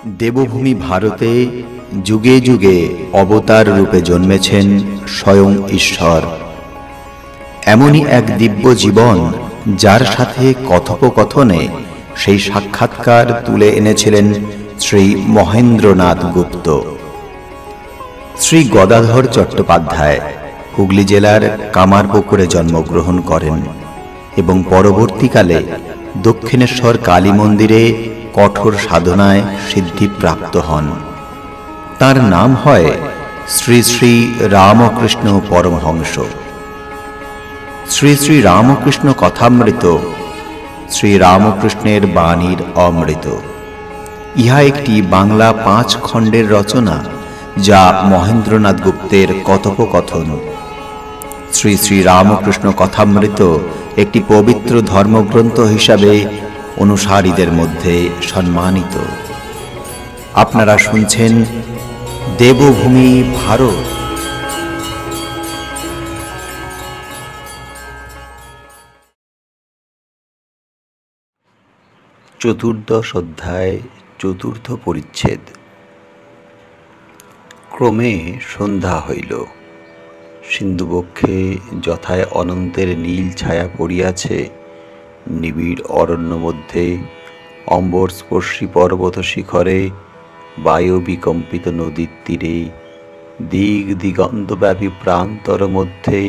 দেবভূমি ভারতে যুগে যুগে অবতার রূপে জন্মেছেন স্বয়ং ঈশ্বর। এমনই এক দিব্য জীবন যার সাথে কথোপকথনে সেই সাক্ষাৎকার তুলে এনেছিলেন শ্রী মহেন্দ্রনাথ গুপ্ত। শ্রী গদাধর চট্টোপাধ্যায় হুগলি জেলার কামারপুকুরে জন্মগ্রহণ করেন এবং পরবর্তীকালে দক্ষিণেশ্বর কালী মন্দিরে কঠোর সাধনায় সিদ্ধিপ্রাপ্ত হন। তার নাম হয় শ্রী শ্রী রামকৃষ্ণ পরমহংস। শ্রী শ্রী রামকৃষ্ণ কথামৃত শ্রী রামকৃষ্ণের বাণীর অমৃত। ইহা একটি বাংলা 5 খণ্ডের রচনা, যা মহেন্দ্রনাথ গুপ্তের কথোপকথন। শ্রী শ্রী রামকৃষ্ণ কথামৃত একটি পবিত্র ধর্মগ্রন্থ হিসাবে অনুসারীদের মধ্যে সম্মানিত। আপনারা শুনছেন দেবভূমি ভারত। চতুর্দশ অধ্যায়, চতুর্থ পরিচ্ছেদ। ক্রমে সন্ধ্যা হইল। সিন্ধুবক্ষে যথায় অনন্তের নীল ছায়া পড়িয়াছে, নিবিড় অরণ্য মধ্যে, অম্বরস্পর্শী পর্বত শিখরে, বায়ু বিকম্পিত নদীর তীরে, দিগ দিগন্তব্যাপী প্রান্তর মধ্যে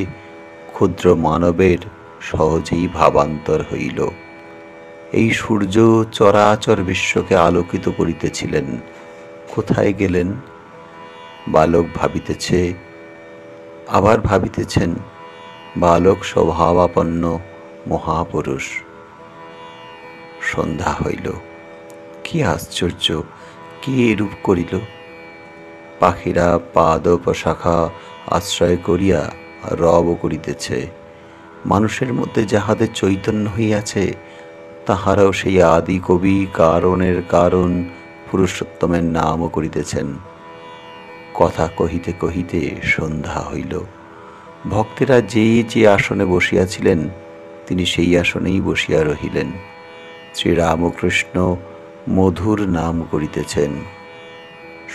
ক্ষুদ্র মানবের সহজেই ভাবান্তর হইল। এই সূর্য চরাচর বিশ্বকে আলোকিত করিতেছিলেন। কোথায় গেলেন? বালক ভাবিতেছে, আবার ভাবিতেছেন বালক স্বভাবাপন্ন মহাপুরুষ। সন্ধ্যা হইল। কি আশ্চর্য! কে এরূপ করিল? পাখিরা পাদপশাখা আশ্রয় করিয়া রব করিতেছে। মানুষের মধ্যে যাহাদের চৈতন্য হইয়াছে, তাহারাও সেই আদি কবি কারণের কারণ পুরুষোত্তমের নামও করিতেছেন। কথা কহিতে কহিতে সন্ধ্যা হইল। ভক্তেরা যে যে আসনে বসিয়াছিলেন, তিনি সেই আসনেই বসিয়া রহিলেন। শ্রীরামকৃষ্ণ মধুর নাম করিতেছেন।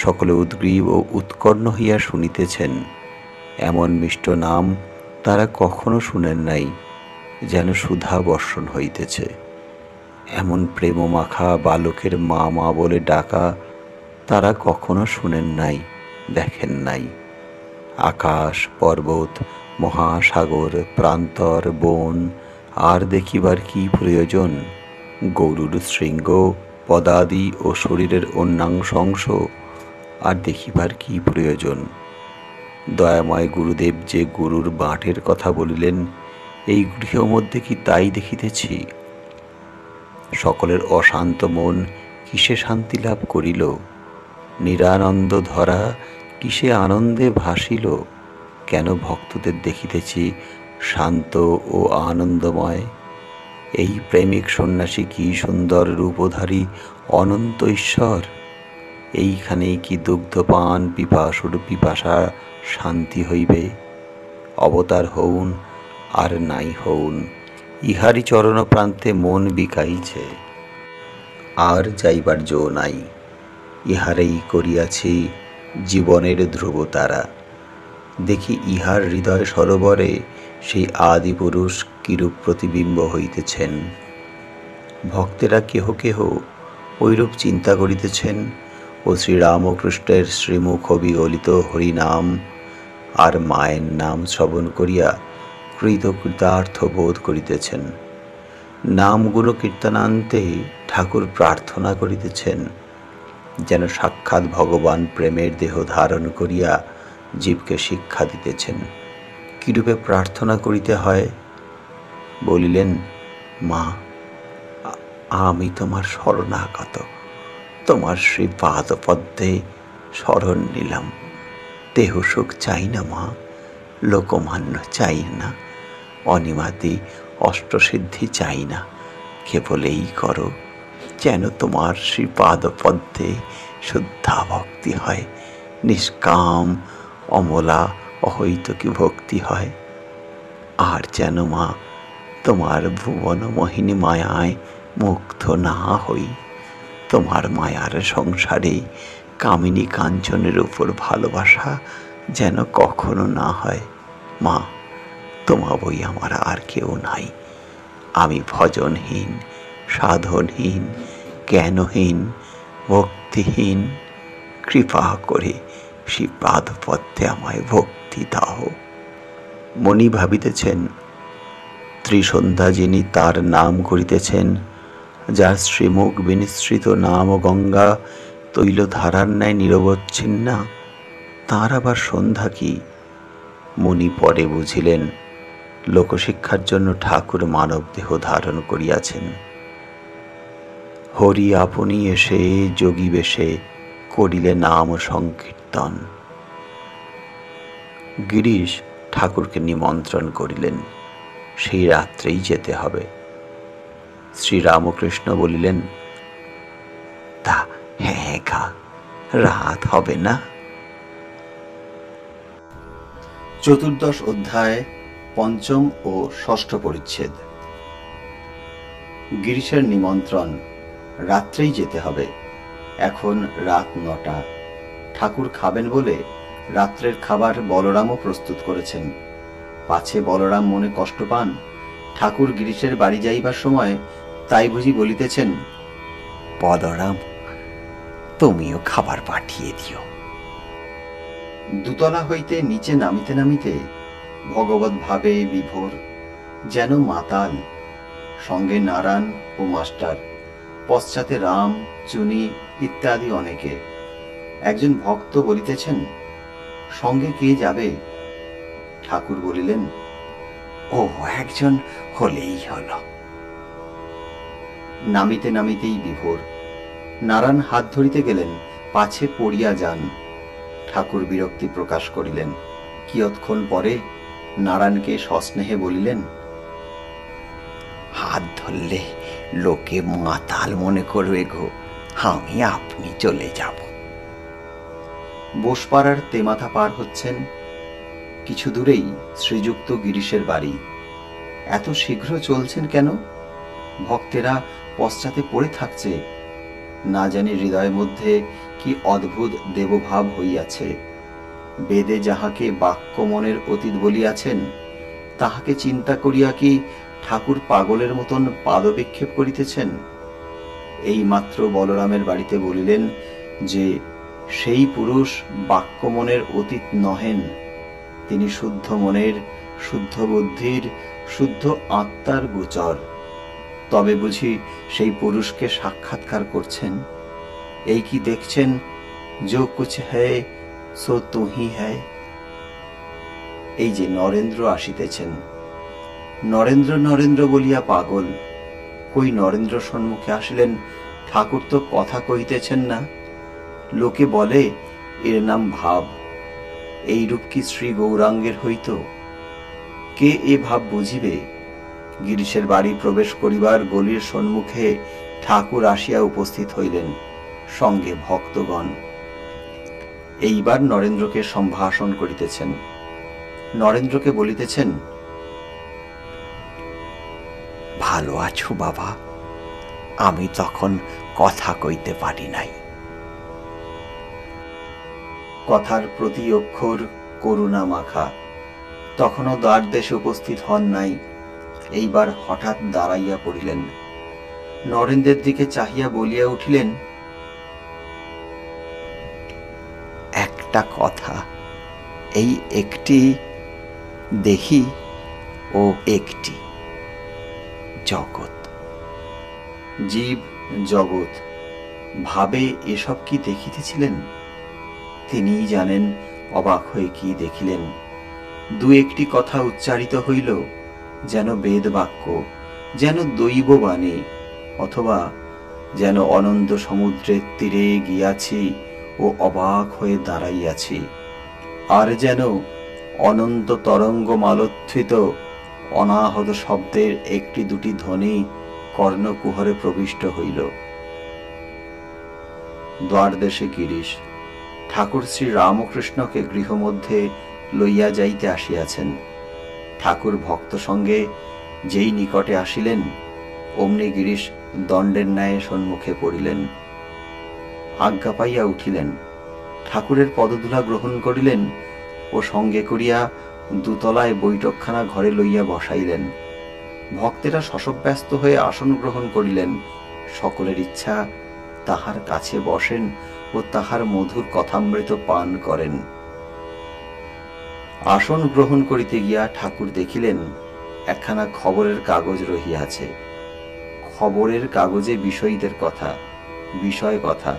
সকলে উদ্গ্রীব ও উৎকর্ণ হইয়া শুনিতেছেন। এমন মিষ্ট নাম তারা কখনো শুনেন নাই, যেন সুধা বর্ষণ হইতেছে। এমন প্রেমমাখা বালকের মা মা বলে ডাকা তারা কখনো শুনেন নাই, দেখেন নাই। আকাশ, পর্বত, মহাসাগর, প্রান্তর, বন, আর দেখিবার কি প্রয়োজন? গরুর শৃঙ্গ, পদাদি ও শরীরের অন্যাংশ অংশ, আর দেখিবার কি প্রয়োজন? দয়াময় গুরুদেব যে গুরুর বাঁটের কথা বলিলেন, এই গৃহ মধ্যে কি তাই দেখিতেছি? সকলের অশান্ত মন কিসে শান্তি লাভ করিল? নিরানন্দ ধরা কিসে আনন্দে ভাসিল? কেন ভক্তদের দেখিতেছি শান্ত ও আনন্দময়? এই প্রেমিক সন্ন্যাসী কি সুন্দর রূপধারী অনন্ত ঈশ্বর! এইখানেই কি দুগ্ধপান পিপাসুর পিপাসা শান্তি হইবে? অবতার হউন আর নাই হউন, ইহারি চরণ প্রান্তে মন বিকাইছে। আর যাইবার জো নাই। ইহারেই করিয়াছি জীবনের ধ্রুবতারা। দেখি ইহার হৃদয় সরোবরে সেই আদি পুরুষ কিরূপ প্রতিবিম্ব হইতেছেন। ভক্তেরা কেহ কেহ ঐরূপ চিন্তা করিতেছেন ও শ্রীরামকৃষ্ণের শ্রীমুখ বিগলিত হরিনাম আর মায়ের নাম শ্রবণ করিয়া কৃতকৃতার্থ বোধ করিতেছেন। নামগুলো কীর্তনান্তে ঠাকুর প্রার্থনা করিতেছেন, যেন সাক্ষাৎ ভগবান প্রেমের দেহ ধারণ করিয়া জীবকে শিক্ষা দিতেছেন। কিরূপে প্রার্থনা করিতে হয়? বলিলেন, মা, আমি তোমার শরণাগত, তোমার শ্রীপাদপদ্মে শরণ নিলাম। দেহ সুখ চাই না মা, লোকমান্য চাই না, অনিমাদি অষ্টসিদ্ধি চাই না। কেবল এই করো, যেন তোমার শ্রীপাদপদ্মে শুদ্ধা ভক্তি হয়, নিষ্কাম অমলা অহৈতুকী ভক্তি হয়। আর যেন মা তোমার ভুবন মোহিনী মায়ায় মুগ্ধ না হই। তোমার মায়ার সংসারে কামিনী কাঞ্চনের উপর ভালোবাসা যেন কখনো না হয়। মা, তোমা বই আমার আর কেউ নাই। আমি ভজনহীন, সাধনহীন, জ্ঞানহীন, ভক্তিহীন। কৃপা করে সেই পাদপদ্মে আমায় ভক্তি দাও। মণি ভাবিতেছেন, ত্রিসন্ধ্যা যিনি তার নাম করিতেছেন, যার শ্রীমুখ বিনিসৃত নাম গঙ্গা তৈলধারার ন্যায় নিরবচ্ছিন্না, তাঁর আবার সন্ধ্যা কি? মণি পরে বুঝিলেন, লোকশিক্ষার জন্য ঠাকুর মানব দেহ ধারণ করিয়াছেন। হরি আপনি এসে যোগী বেশে করিলে নাম সংকীর্তন। গিরিশ ঠাকুরকে নিমন্ত্রণ করিলেন, সেই রাত্রেই যেতে হবে। শ্রীরামকৃষ্ণ বলিলেন, তা হ্যাঁ গা, রাত হবে না? চতুর্দশ অধ্যায়, পঞ্চম ও ষষ্ঠ পরিচ্ছেদ। গিরিশের নিমন্ত্রণ, রাত্রেই যেতে হবে। এখন রাত 9টা। ঠাকুর খাবেন বলে রাত্রের খাবার বলরামও প্রস্তুত করেছেন। পাছে বলরাম মনে কষ্ট পান, ঠাকুর গিরিশের বাড়ি যাইবার সময় তাই বুঝি বলিতেছেন, বলরাম, তুমিও খাবার পাঠিয়ে দিও। দুতলা হইতে নিচে নামিতে নামিতে ভগবত ভাবে বিভোর, যেন মাতাল। সঙ্গে নারায়ণ ও মাস্টার, পশ্চাতে রাম, চুনি ইত্যাদি অনেকে। একজন ভক্ত বলিতেছেন, সঙ্গে কে যাবে? ঠাকুর বলিলেন, ও একজন হলেই হল। নামিতে নামিতেই বিভোর। নারায়ণ হাত ধরিতে গেলেন, পাছে পড়িয়া যান। ঠাকুর বিরক্তি প্রকাশ করিলেন। কিয়ৎক্ষণ পরে নারায়ণকে সস্নেহে বলিলেন, হাত ধরলে লোকে মাতাল মনে করবে গো, আমি আপনি চলে যাব। বোসপাড়ার তেমাথা পার হচ্ছেন। কিছু দূরেই শ্রীযুক্ত গিরিশের বাড়ি। এত শীঘ্র চলছেন কেন? ভক্তেরা পশ্চাতে পড়ে থাকছে। না জানি হৃদয়ের মধ্যে কি অদ্ভুত দেবভাব হইয়াছে। বেদে যাহাকে বাক্য মনের অতীত বলিয়াছেন, তাহাকে চিন্তা করিয়া কি ঠাকুর পাগলের মতন পাদবিক্ষেপ করিতেছেন? এই মাত্র বলরামের বাড়িতে বলিলেন যে সেই পুরুষ বাক্য মনের অতীত নহেন, তিনি শুদ্ধ মনের, শুদ্ধ বুদ্ধির, শুদ্ধ আত্মার গোচর। তবে বুঝি সেই পুরুষকে সাক্ষাৎকার করছেন? এই কি দেখছেন, जो कुछ है सो तू ही है। এই যে নরেন্দ্র আসিতেছেন। নরেন্দ্র নরেন্দ্র বলিয়া পাগল। কই নরেন্দ্র সম্মুখে আসিলেন, ঠাকুর তো কথা কহিতেছেন না। লোকে বলে এর নাম ভাব। এই রূপ কি শ্রী গৌরাঙ্গের হইত? কে এ ভাব বুঝিবে? গিরিশের বাড়ি প্রবেশ করিবার গলির সম্মুখে ঠাকুর আসিয়া উপস্থিত হইলেন, সঙ্গে ভক্তগণ। এইবার নরেন্দ্রকে সম্ভাষণ করিতেছেন। নরেন্দ্রকে বলিতেছেন, ভালো আছো বাবা? আমি তখন কথা কইতে পারি নাই। কথার প্রতি অক্ষর করুণা মাখা। তখনও দ্বারদেশে উপস্থিত হন নাই। এইবার হঠাৎ দাঁড়াইয়া পড়িলেন। নরেন্দ্রের দিকে চাহিয়া বলিয়া উঠিলেন, একটা কথা, এই একটি দেহি ও একটি জগৎ। জীব জগৎ ভাবে এসব কি দেখিতেছিলেন? তিনিই জানেন অবাক হয়ে কি দেখিলেন। দু একটি কথা উচ্চারিত হইল, যেন বেদ বাক্য, যেন দৈববাণী, অথবা যেন অনন্ত সমুদ্রের তীরে গিয়াছি ও অবাক হয়ে দাঁড়াইয়াছি, আর যেন অনন্ত তরঙ্গ মালোত্থিত অনাহত শব্দের একটি দুটি ধ্বনি কর্ণকুহরে প্রবিষ্ট হইল। দ্বারদেশে গিরিশ ঠাকুর শ্রী রামকৃষ্ণকে গৃহমধ্যে লইয়া যাইতে আসিয়াছেন। ঠাকুর ভক্ত সঙ্গে যেই নিকটে আসিলেন, অমনি গিরিশ দণ্ডের ন্যায় সম্মুখে পড়িলেন। আজ্ঞা পাইয়া উঠিলেন, ঠাকুরের পদধূলা গ্রহণ করিলেন ও সঙ্গে করিয়া দুতলায় বৈঠকখানা ঘরে লইয়া বসাইলেন। ভক্তেরা শশব্যস্ত হয়ে আসন গ্রহণ করিলেন। সকলের ইচ্ছা তাহার কাছে বসেন ও তাহার মধুর কথামৃত পান করেন। আসন গ্রহণ করিতে গিয়া ঠাকুর দেখিলেন একখানা খবরের কাগজ রহিয়াছে। খবরের কাগজে বিষয়ীদের কথা, বিষয় কথা,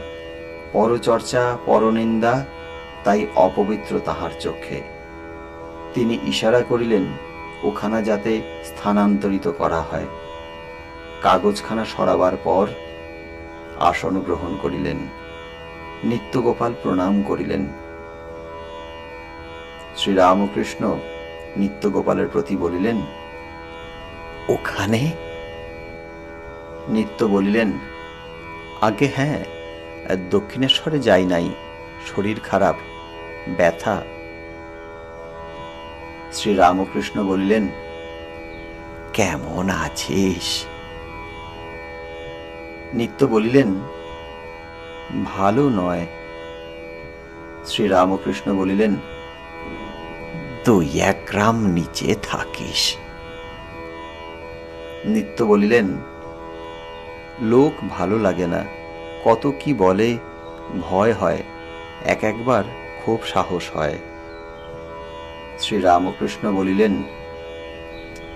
পরচর্চা, পরনিন্দা, তাই অপবিত্র তাহার চক্ষে। তিনি ইশারা করিলেন ওখানা যাতে স্থানান্তরিত করা হয়। কাগজখানা সরাবার পর আসন গ্রহণ করিলেন। নিত্যগোপাল প্রণাম করিলেন। শ্রীরামকৃষ্ণ নিত্যগোপালের প্রতি বলিলেন, ওখানে? নিত্য বলিলেন, আগে হ্যাঁ, দক্ষিণেশ্বরে যাই নাই, শরীর খারাপ, ব্যথা। শ্রীরামকৃষ্ণ বলিলেন, কেমন আছিস? নিত্য বলিলেন, ভালো নয়। শ্রীরামকৃষ্ণ বলিলেন, 2-1 গ্রাম নিচে থাকিস। নিত্য বলিলেন, লোক ভালো লাগে না, কত কি বলে, ভয় হয়, একবার খুব সাহস হয়। শ্রীরামকৃষ্ণ বলিলেন,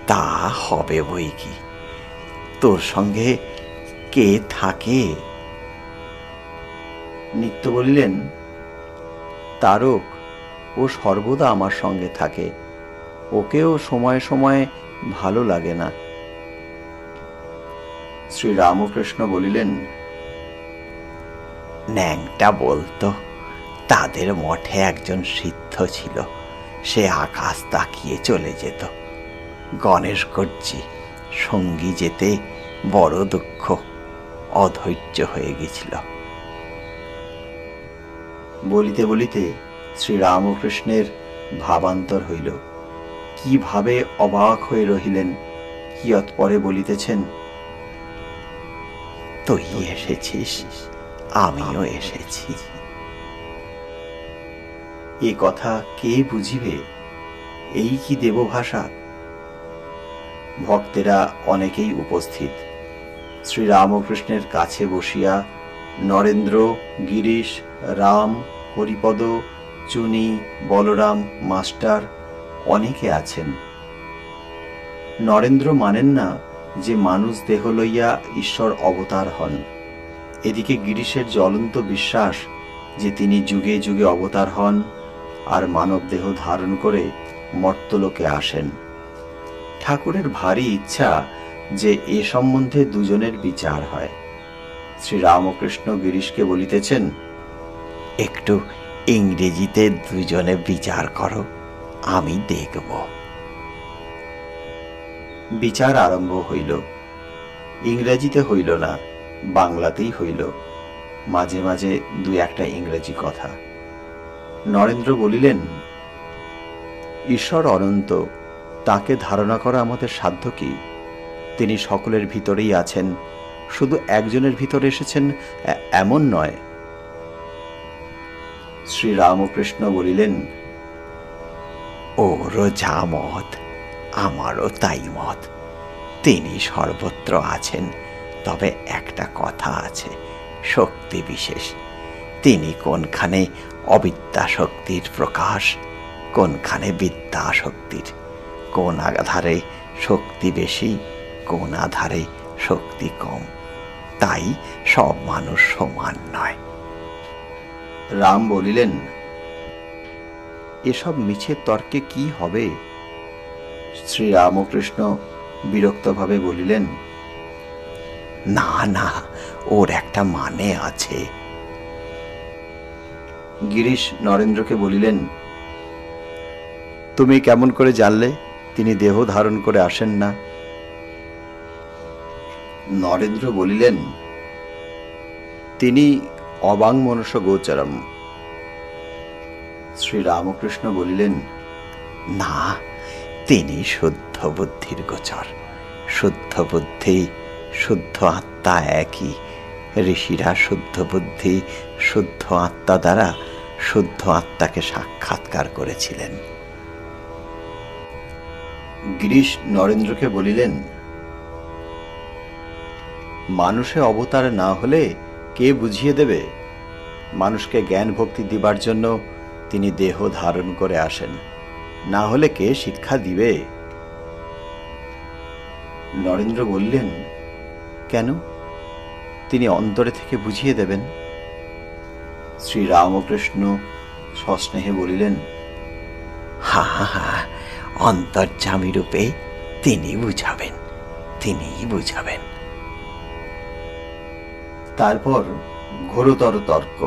তা হবে বই কি, তোর সঙ্গে কে থাকে? নিত্য বলিলেন, তারক, ও সর্বদা আমার সঙ্গে থাকে, ওকেও সময়ে সময়ে ভালো লাগে না। শ্রীরামকৃষ্ণ বলিলেন, ন্যাংটা বলতো তাদের মঠে একজন সিদ্ধ ছিল, সে আকাশ তাকিয়ে চলে যেত। গণেশ গর্জি সঙ্গী যেতে বড় দুঃখ, অধৈর্য হয়ে গেছিল। বলিতে বলিতে শ্রীরামকৃষ্ণের ভাবান্তর হইল। কিভাবে অবাক হয়ে রহিলেন, কিয়ৎপরে বলিতেছেন, তুই এসেছিস, আমিও এসেছি। এ কথা কে বুঝিবে? এই কি দেবভাষা? ভক্তেরা অনেকেই উপস্থিত। শ্রীরামকৃষ্ণের কাছে বসিয়া নরেন্দ্র, গিরিশ, রাম, হরিপদ, চুনি, বলরাম, মাস্টার অনেকে আছেন। নরেন্দ্র মানেন না যে মানুষ দেহ লইয়া ঈশ্বর অবতার হন। এদিকে গিরিশের জ্বলন্ত বিশ্বাস যে তিনি যুগে যুগে অবতার হন আর মানব দেহ ধারণ করে মর্তলোকে আসেন। ঠাকুরের ভারী ইচ্ছা যে এ সম্বন্ধে দুজনের বিচার হয়। শ্রীরামকৃষ্ণ গিরিশকে বলিতেছেন, একটু ইংরেজিতে দুজনে বিচার করো, আমি দেখব। বিচার আরম্ভ হইল। ইংরেজিতে হইল না, বাংলাতেই হইল, মাঝে মাঝে 2-1টা ইংরেজি কথা। নরেন্দ্র বলিলেন, ঈশ্বর অনন্ত, তাকে ধারণা করা আমাদের সাধ্য কি? তিনি সকলের ভিতরেই আছেন, শুধু একজনের ভিতরে এসেছেন এমন নয়। শ্রীরামকৃষ্ণ বলিলেন, ওরও যা মত, আমারও তাই মত। তিনি সর্বত্র আছেন, তবে একটা কথা আছে, শক্তি বিশেষ। তিনি কোনখানে অবিদ্যা শক্তির প্রকাশ, কোনখানে বিদ্যা শক্তির, কোন আধারে শক্তি বেশি, কোন আধারে শক্তি কম, তাই সব মানুষ সমান নয়। রাম বলিলেন, এসব মিছে তর্কে কি হবে? শ্রীরামকৃষ্ণ বিরক্তভাবে বলিলেন, না না, ওর একটা মানে আছে। গিরিশ নরেন্দ্রকে বলিলেন, তুমি কেমন করে জানলে তিনি দেহ ধারণ করে আসেন না? নরেন্দ্র বলিলেন, তিনি অবাংমনস গোচরম। শ্রীরামকৃষ্ণ বলিলেন, না, তিনি শুদ্ধ বুদ্ধির গোচর। শুদ্ধ বুদ্ধি, শুদ্ধ আত্মা একই, ঋষিরা শুদ্ধ বুদ্ধি শুদ্ধ আত্মা দ্বারা শুদ্ধ আত্মাকে সাক্ষাৎকার করেছিলেন। গিরিশ নরেন্দ্রকে বলিলেন, মানুষে অবতার না হলে কে বুঝিয়ে দেবে? মানুষকে জ্ঞান ভক্তি দিবার জন্য তিনি দেহ ধারণ করে আসেন, না হলে কে শিক্ষা দিবে? নরেন্দ্র বললেন, কেন? তিনি অন্তরে থেকে বুঝিয়ে দেবেন। শ্রী রামকৃষ্ণ সস্নেহে বলিলেন, হা হা হা, অন্তর্যামী রূপে তিনি বুঝাবেন, তিনিই বুঝাবেন। তারপর ঘোরতর তর্ক।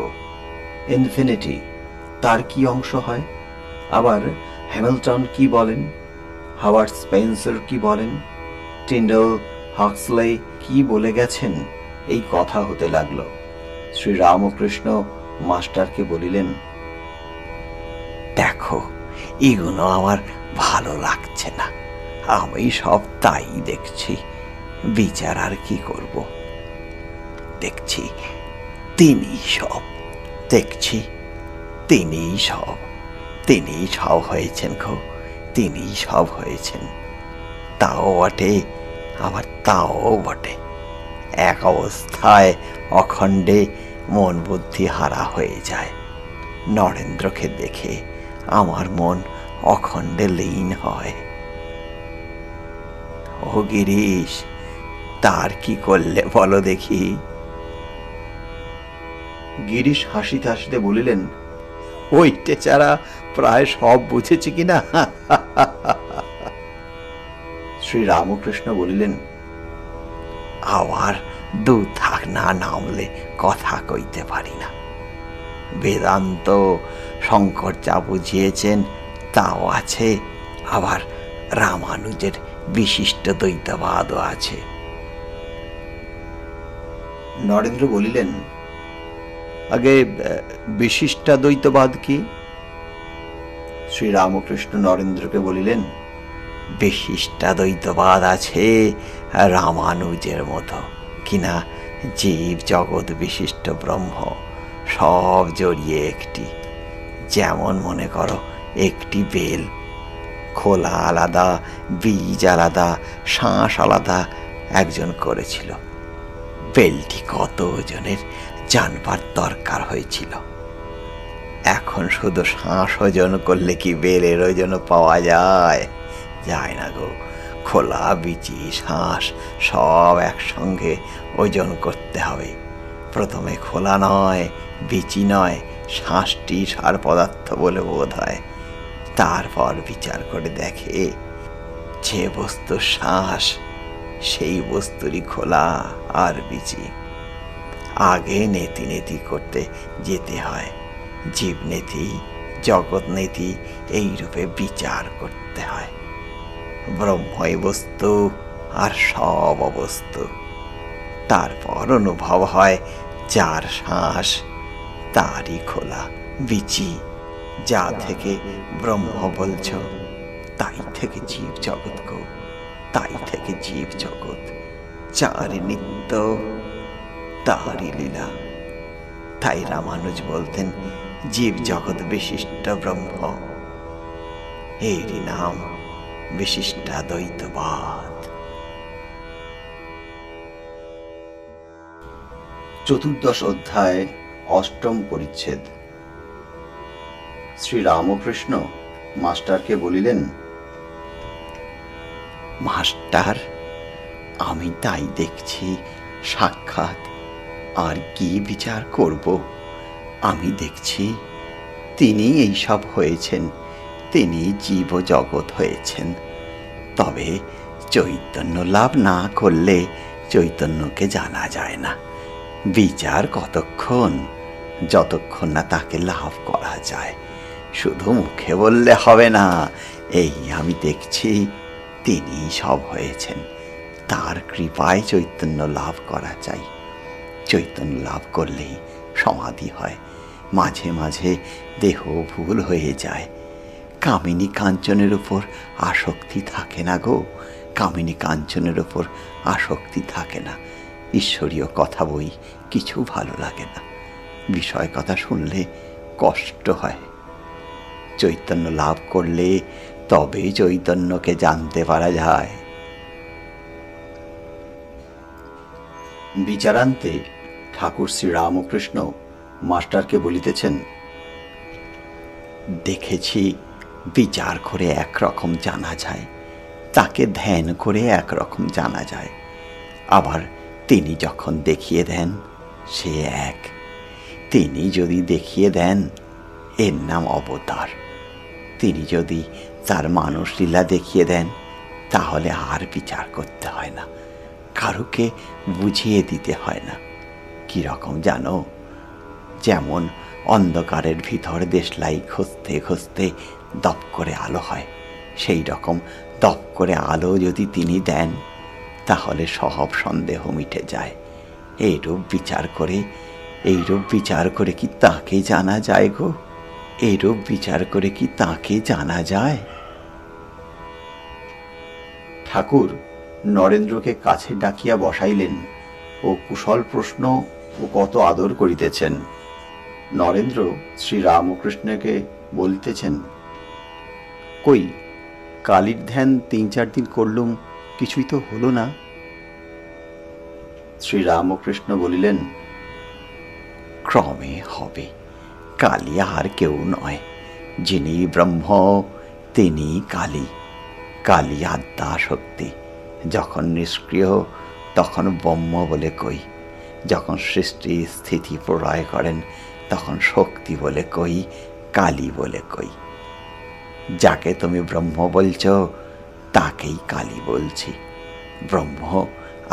ইনফিনিটি তার কি অংশ হয়? আবার হ্যামিল্টন কি বলেন? হাওয়ার্ড স্পেন্সার কি বলেন? টিন্ডল হাক্সলে কি বলে গেছেন? এই কথা হতে লাগলো। শ্রী রামকৃষ্ণ মাস্টারকে বলিলেন, দেখো, এগুলো আমার ভালো লাগছে না। আমি সব তাই দেখছি, বিচার আর কি করব? দেখছি তিনি সব, দেখছি তিনিই সব, তিনিই সব হয়েছেন গো, তিনিই সব হয়েছেন। তাও বটে, আবার তাও বটে। এক অবস্থায় অখণ্ডে মন বুদ্ধি হারা হয়ে যায়। নরেন্দ্রকে দেখে আমার মন অখণ্ডে লীন হয়। ও গিরিশ, তার কি করলে বলো দেখি? গিরিশ হাসিতে হাসিতে বলিলেন, ওই টেচারা প্রায় সব বুঝেছে কিনা। শ্রী রামকৃষ্ণ বলিলেন, আবার দু থাক না নামলে কথা কইতে পারি না। বেদান্ত শঙ্কর যা বুঝিয়েছেন তাও আছে, আবার রামানুজের বিশিষ্ট দ্বৈতবাদও আছে। নরেন্দ্র বলিলেন, আগে বিশিষ্টাদ্বৈতবাদ কি? শ্রী রামকৃষ্ণ নরেন্দ্রকে বলিলেন, বিশিষ্টাদ্বৈতবাদ আছে রামানুজের মতো কিনা জীব জগৎ বিশিষ্ট ব্রহ্ম সব জড়িয়ে একটি। যেমন মনে করো একটি বেল, খোলা আলাদা, বীজ আলাদা, শাঁস আলাদা একজন করেছিল। বেলটি কত ওজনের জানবার দরকার হয়েছিল। এখন শুধু শাঁস ওজন করলে কি বেলের ওজন পাওয়া যায়? যায় না গো। খোলা বিচি শাঁস সব একসঙ্গে ওজন করতে হবে। প্রথমে খোলা নয়, বিচি নয়, শাঁসটি সার পদার্থ বলে বোধ হয়। তারপর বিচার করে দেখে যে বস্তুর শ্বাস সেই বস্তুরই খোলা আর বিচি। আগে নেতি নেতি করতে যেতে হয়, জীব নেতি জগৎ নেতি এই রূপে বিচার করতে হয়। ব্রহ্মই বস্তু আর সব অবস্তু। তারপর অনুভব হয় যার শ্বাস তারই খোলা বিচি। যা থেকে ব্রহ্ম বলছ তাই থেকে জীব জগৎ গো, তাই থেকে জীব জগৎ। যারই নিত্য তারই লীলা। তাই রামানুজ বলতেন জীব জগৎ বিশিষ্ট ব্রহ্ম, এরই নাম বিশিষ্টাদ্বৈতবাদ। চতুর্দশ অধ্যায়, অষ্টম পরিচ্ছেদ। শ্রী রামকৃষ্ণ মাস্টারকে বলিলেন, মাস্টার, আমি তাই দেখছি সাক্ষাৎ, আর কি বিচার করব? আমি দেখছি তিনি এইসব হয়েছেন, তিনি জীব জগৎ হয়েছেন। তবে চৈতন্য লাভ না করলে চৈতন্যকে জানা যায় না। বিচার কতক্ষণ? যতক্ষণ না তাকে লাভ করা যায়। শুধু মুখে বললে হবে না। এই আমি দেখছি তিনি সব হয়েছেন, তার কৃপায় চৈতন্য লাভ করা চাই। চৈতন্য লাভ করলেই সমাধি হয়। মাঝে মাঝে দেহ ভুল হয়ে যায়। কামিনী কাঞ্চনের উপর আসক্তি থাকে না গো, কামিনী কাঞ্চনের উপর আসক্তি থাকে না। ঈশ্বরীয় কথা বই কিছু ভালো লাগে না, বিষয় কথা শুনলে কষ্ট হয়। চৈতন্য লাভ করলে তবে চৈতন্যকে জানতে পারা যায়। বিচারান্তে ঠাকুর শ্রী রামকৃষ্ণ মাস্টারকে বলিতেছেন, দেখেছি বিচার করে একরকম জানা যায়, তাকে ধ্যান করে একরকম জানা যায়, আবার তিনি যখন দেখিয়ে দেন সে এক। তিনি যদি দেখিয়ে দেন এর নাম অবতার, তিনি যদি তার মানুষ লীলা দেখিয়ে দেন তাহলে আর বিচার করতে হয় না, কারুকে বুঝিয়ে দিতে হয় না। কীরকম জানো, যেমন অন্ধকারের ভিতর দেশলাই খুঁজতে খুঁজতে দপ করে আলো হয়, সেই রকম দপ করে আলো যদি তিনি দেন তাহলে সব সন্দেহ মিটে যায়। এইরূপ বিচার করে কি তাকে জানা যায় গো? এইরূপ বিচার করে কি তাকে জানা যায়? ঠাকুর নরেন্দ্রকে কাছে ডাকিয়া বসাইলেন ও কুশল প্রশ্ন ও কত আদর করিতেছেন। নরেন্দ্র শ্রী রামকৃষ্ণকে বলিতেছেন, কই কালীর ধ্যান 3-4 দিন করলুম, কিছুই তো হলো না। শ্রী রামকৃষ্ণ বলিলেন, ক্রমে হবে, কালী আর কেউ নয়, যিনি ব্রহ্ম তিনি কালী। কালী আদ্যা শক্তি, যখন নিষ্ক্রিয় তখন ব্রহ্ম বলে কই, যখন সৃষ্টি স্থিতি প্রলয় করেন তখন শক্তি বলে কই, কালী বলে কই। যাকে তুমি ব্রহ্ম বলছ তাকেই কালী বলছি। ব্রহ্ম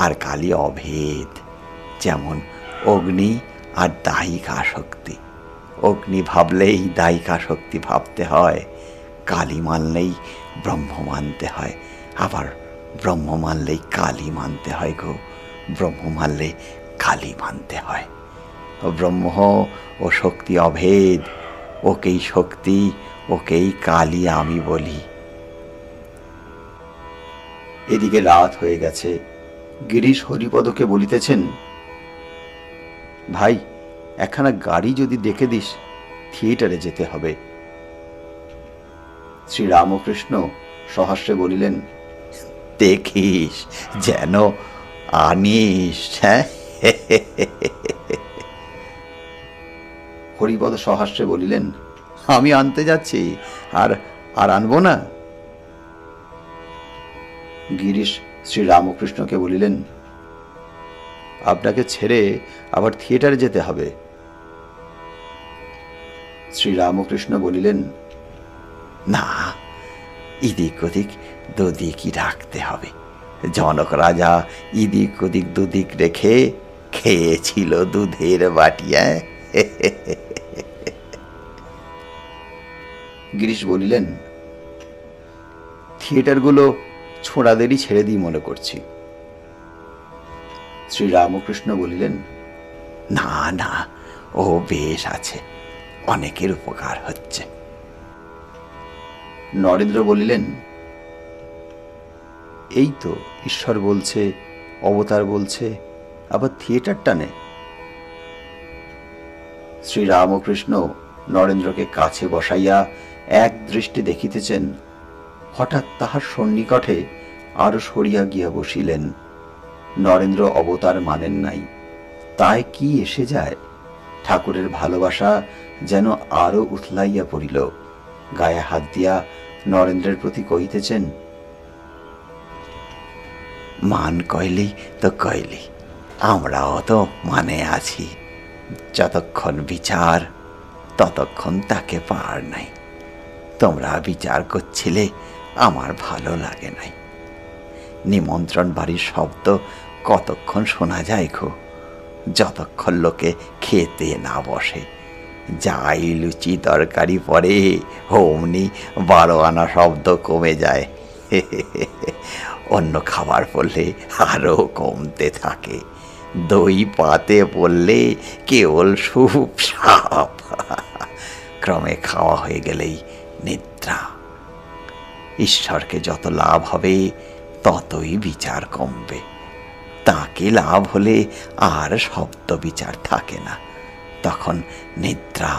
আর কালী অভেদ, যেমন অগ্নি আর দায়িকা শক্তি। অগ্নি ভাবলেই দায়িকা শক্তি ভাবতে হয়, কালী মানলেই ব্রহ্ম মানতে হয়, আবার ব্রহ্ম মানলেই কালী মানতে হয় গো, ব্রহ্ম মানলে কালী মানতে হয়। ব্রহ্ম ও শক্তি অভেদ, ওকেই শক্তি ওকেই কালী আমি বলি। এদিকে রাত হয়ে গেছে। গিরিশ হরিপদকে বলিতেছেন, ভাই একখানা গাড়ি যদি ডেকে দিস, থিয়েটারে যেতে হবে। শ্রী রামকৃষ্ণ সহাস্যে বলিলেন, দেখিস যেন আনিস। হ্যাঁ, হরিপদ সহাস্যে বলিলেন, আমি আনতে যাচ্ছি, আর আর আনবো না। গিরিশ শ্রী রামকৃষ্ণকে বলিলেন, আপনাকে ছেড়ে আবার থিয়েটারে যেতে হবে। শ্রী রামকৃষ্ণ বলিলেন, না, এদিক ওদিক দুদিকই রাখতে হবে। জনক রাজা এদিক ওদিক দুদিক রেখে খেয়েছিল দুধের বাটিয়ায়। গিরিশ বলিলেন, থিয়েটারগুলো ছোড়াদেরই ছেড়ে দিই মনে করছি। শ্রী রামকৃষ্ণ বলিলেন, না না, ও বেশ আছে, অনেকের উপকার হচ্ছে। নরেন্দ্র বলিলেন, এই তো ঈশ্বর বলছে, অবতার বলছে, আবার থিয়েটার টানে। শ্রী রামকৃষ্ণ নরেন্দ্রকে কাছে বসাইয়া এক দৃষ্টি দেখিতেছেন, হঠাৎ তাহার সন্নিকটে আরো সরিয়া গিয়া বসিলেন। নরেন্দ্র অবতার মানেন নাই, তাই কি এসে যায়। ঠাকুরের ভালোবাসা যেন আরো উথলাইয়া পড়িল। গায়ে হাত দিয়া নরেন্দ্রের প্রতি কহিতেছেন, মান কইলি তো কইলি, আমরাও তো মানে আছি। যতক্ষণ বিচার ততক্ষণ তাকে পার নাই। তোমরা বিচার করছিলে, আমার ভালো লাগে নাই। নিমন্ত্রণ বাড়ির শব্দ কতক্ষণ শোনা যায় গো, যতক্ষণ লোকে খেতে না বসে। যাই লুচি তরকারি পরে অমনি 12 আনা শব্দ কমে যায়। অন্য খাবার পড়লে আরো কমতে থাকে। দই পাতে পড়লে কেবল সুপ সাপ। ক্রমে খাওয়া হয়ে গেলেই নিদ্রা। ঈশ্বরকে যত লাভ হবে ততই বিচার কমবে। তাকে লাভ হলে আর শব্দ বিচার থাকে না, তখন নিদ্রা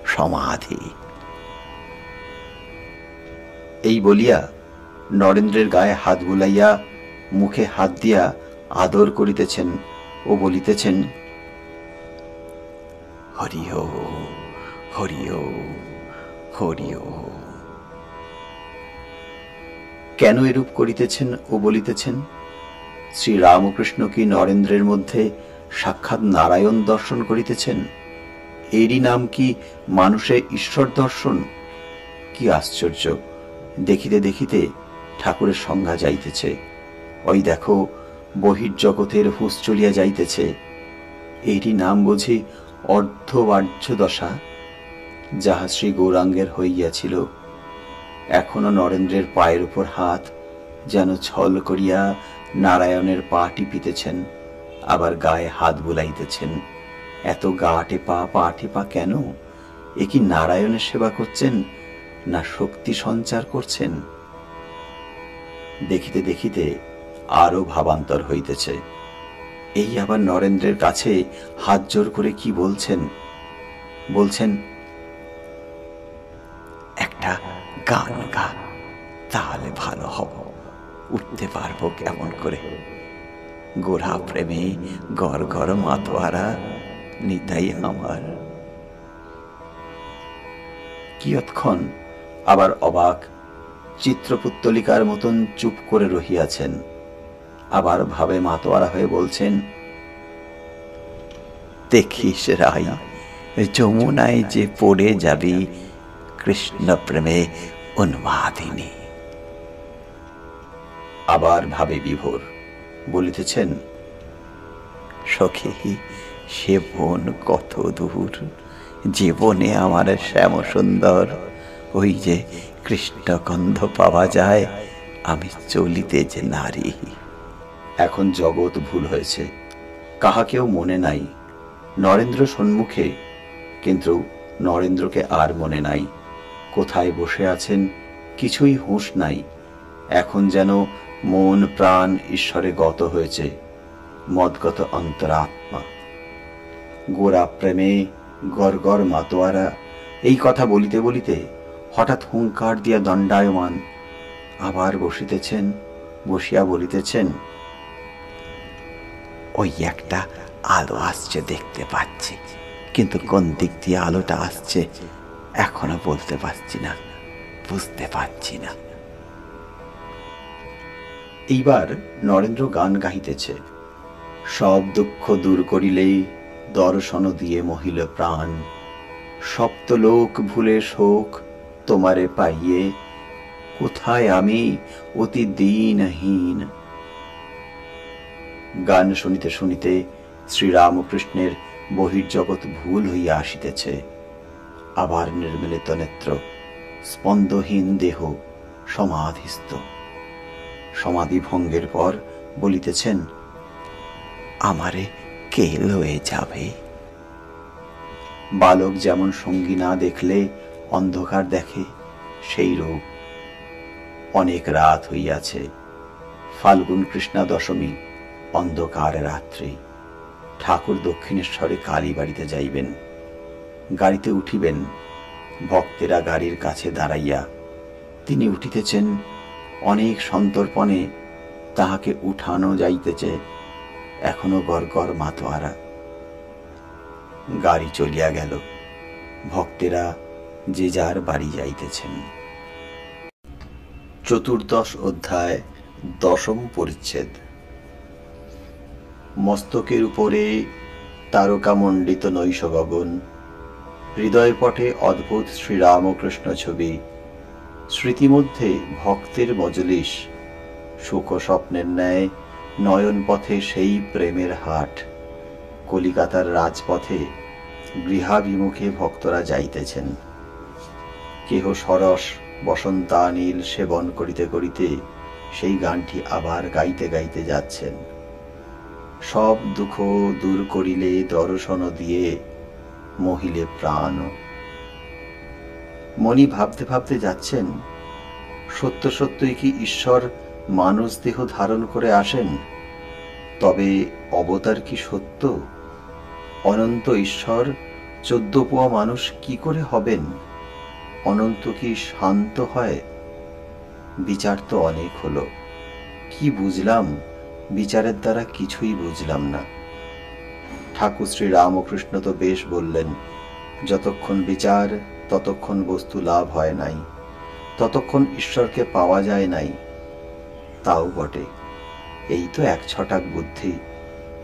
সমাধি। এই বলিয়া নরেন্দ্রের গায়ে হাত বুলাইয়া মুখে হাত দিয়া আদর করিতেছেন ও বলিতেছেন, হরি ওম, হরি ওম, হরি ওম। কেন এরূপ করিতেছেন ও বলিতেছেন? শ্রী রামকৃষ্ণ কি নরেন্দ্রের মধ্যে সাক্ষাৎ নারায়ণ দর্শন করিতেছেন? এরই নাম কি মানুষে ঈশ্বর দর্শন? কি আশ্চর্য! দেখিতে দেখিতে ঠাকুরের সংজ্ঞা যাইতেছে। ওই দেখো, বহির্জগতের হুঁশ চলিয়া যাইতেছে। এরই নাম বুঝি অর্ধবাহ্য দশা, যাহা শ্রী গৌরাঙ্গের হইয়াছিল। এখনো নরেন্দ্রের পায়ের উপর হাত যেন ছল করিয়া নারায়ণের পা টিপিতেছেন, আবার গায়ে হাত বুলাইতেছেন। এত গা টেপা পা টেপা কেন? এ কি নারায়ণের সেবা করছেন, না শক্তি সঞ্চার করছেন? দেখিতে দেখিতে আরো ভাবান্তর হইতেছে। এই আবার নরেন্দ্রের কাছে হাত জোর করে কি বলছেন? বলছেন, একটা গান গা, তাহলে ভালো হব। উঠতে পারবো কেমন করে? গোরা প্রেমে গড় গড় মাতোয়ারা, নিতাই আমার। কিয়ৎক্ষণ আবার অবাক চিত্রপুত্তলিকার মতন চুপ করে রহিয়াছেন। আবার ভাবে মাতোয়ারা হয়ে বলছেন, দেখিস রাই, যমুনায় যে পড়ে যাবি কৃষ্ণ প্রেমে উন্মাদিনী। আবার ভাবে বিভোর, বলিতেছেন, সখী সে বন কত দূর, জীবনে আমার শ্যাম সুন্দর। ওই যে কৃষ্ণগন্ধ পাওয়া যায়, আমি চলিতে যে নারী। এখন জগৎ ভুল হয়েছে, কাহাকেও মনে নাই। নরেন্দ্র সম্মুখে, কিন্তু নরেন্দ্রকে আর মনে নাই। কোথায় বসে আছেন কিছুই হুঁশ নাই। এখন যেন মন প্রাণ ঈশ্বরে গত হয়েছে, মদগত অন্তরাত্মা। গোরা প্রেমে গড়গড় মাতোয়ারা, এই কথা বলিতে বলিতে হঠাৎ হুঙ্কার দিয়া দণ্ডায়মান। আবার বসিতেছেন, বসিয়া বলিতেছেন, ওই একটা আলো আসছে দেখতে পাচ্ছি, কিন্তু কোন দিক দিয়ে আলোটা আসছে এখনো বলতে পারছি না, বুঝতে পারছি না। এইবার নরেন্দ্র গান গাহিতেছে, সব দুঃখ দূর করিলেই দর্শন দিয়ে মহিল প্রাণ, সপ্তলোক ভুলে শোক তোমারে পাইয়ে, কোথায় আমি অতি দীনহীন। গান শুনিতে শুনিতে শ্রীরামকৃষ্ণের বহির্জগৎ ভুল হইয়া আসিতেছে। আবার নির্মিলিত নেত্র, স্পন্দহীন দেহ, সমাধিস্থ। সমাধি ভঙ্গের পর বলিতেছেন, আমারে কে লয়ে যাবে? বালক যেমন সঙ্গী না দেখলে অন্ধকার দেখে, সেই রূপ। অনেক রাত হইয়াছে, ফাল্গুন কৃষ্ণা দশমী, অন্ধকার রাত্রি। ঠাকুর দক্ষিণেশ্বরে কালীবাড়িতে যাইবেন। গাড়িতে উঠিবেন। ভক্তেরা গাড়ির কাছে দাঁড়াইয়া, তিনি উঠিতেছেন। অনেক সন্তর্পণে তাহাকে উঠানো যাইতেছে, এখনো গড়গড় মাতোয়ারা। গাড়ি চলিয়া গেল, ভক্তেরা যে যার বাড়ি যাইতেছেন। চতুর্দশ অধ্যায়, দশম পরিচ্ছেদ। মস্তকের উপরে তারকামণ্ডিত নৈশ গগন, হৃদয়পটে অদ্ভুত শ্রীরামকৃষ্ণ ছবি, স্মৃতিমধ্যে ভক্তের মজলিস, সুখ স্বপ্নের ন্যায় নয়ন পথে সেই প্রেমের হাট। কলিকাতার রাজপথে গৃহাভিমুখে ভক্তরা যাইতেছেন। কেহ সরস বসন্তানীল সেবন করিতে করিতে সেই গানটি আবার গাইতে গাইতে যাচ্ছেন। সব দুঃখ দূর করিলে দর্শন দিয়ে মহিলে প্রাণ। মনি ভাবতে ভাবতে যাচ্ছেন, সত্য সত্যই কি ঈশ্বর মানুষ দেহ ধারণ করে আসেন? তবে অবতার কি সত্য? অনন্ত ঈশ্বর 14 পোয়া মানুষ কি করে হবেন? অনন্ত কি শান্ত হয়? বিচার তো অনেক হলো, কি বুঝলাম? বিচারের দ্বারা কিছুই বুঝলাম না। ঠাকুর শ্রী রামকৃষ্ণ তো বেশ বললেন, যতক্ষণ বিচার ততক্ষণ বস্তু লাভ হয় নাই, ততক্ষণ ঈশ্বরকে পাওয়া যায় নাই। তাও বটে, এই তো এক ছটাক বুদ্ধি,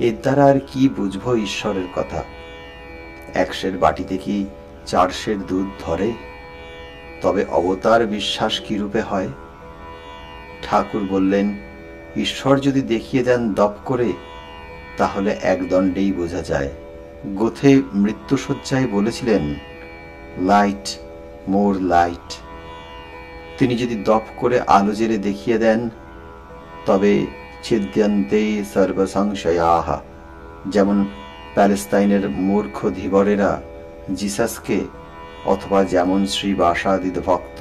এর দ্বারা আর কি বুঝবো ঈশ্বরের কথা? 100 বাটিতে কি 400 দুধ ধরে? তবে অবতার বিশ্বাস কি রূপে হয়? ঠাকুর বললেন, ঈশ্বর যদি দেখিয়ে দেন দপ করে, তাহলে এক দণ্ডেই বোঝা যায়। গোথে মৃত্যুশয্যায় বলেছিলেন, লাইট, মোর লাইট। তিনি যদি দপ করে আলো জেলে দেখিয়ে দেন, তবে ছিদ্যন্তে সর্বসংশয়াহা, যেমন প্যালেস্তাইনের মূর্খ ধীবরেরা জিসাসকে, অথবা যেমন শ্রী বাসাদিত ভক্ত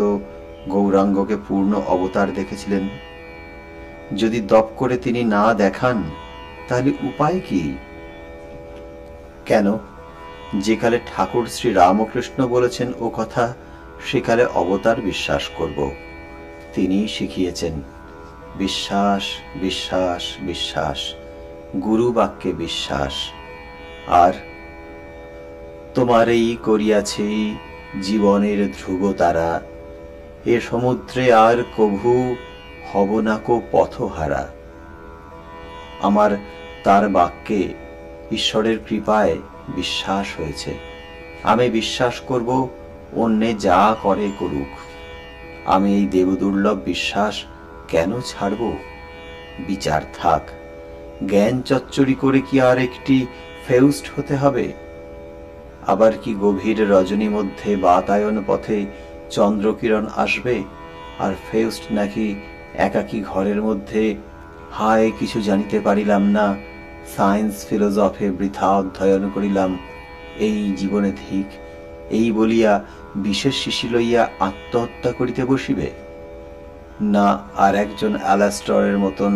গৌরাঙ্গকে পূর্ণ অবতার দেখেছিলেন। যদি দপ করে তিনি না দেখান, তাহলে উপায় কি? কেন, যেকালে ঠাকুর শ্রী রামকৃষ্ণ বলেছেন ও কথা, সেকালে অবতার বিশ্বাস করব। তিনি শিখিয়েছেন বিশ্বাস, বিশ্বাস, বিশ্বাস, গুরু বাক্যে বিশ্বাস। আর তোমারই করিয়াছি জীবনের ধ্রুব তারা, এ সমুদ্রে আর কভু হব না কো পথহারা। আমার তার বাক্যে, ঈশ্বরের কৃপায় বিশ্বাস হয়েছে। আমি বিশ্বাস করব, অন্যে যা করে করুক। আমি এই দেবদুর্লভ বিশ্বাস কেন ছাড়ব? বিচার থাক, জ্ঞান চচ্চড়ি করে কি আর একটি ফেউস্ট হতে হবে? আবার কি গভীর রজনী মধ্যে বাতায়ন পথে চন্দ্রকিরণ আসবে, আর ফেউস্ট নাকি একাকী ঘরের মধ্যে, হায় কিছু জানিতে পারিলাম না, সায়েন্স ফিলোজফে বৃথা অধ্যয়ন করিলাম, এই জীবনে ঠিক, এই বলিয়া বিশেষ শিশি লইয়া আত্মহত্যা করিতে বসিবে? না আর একজন অ্যালাস্টরের মতন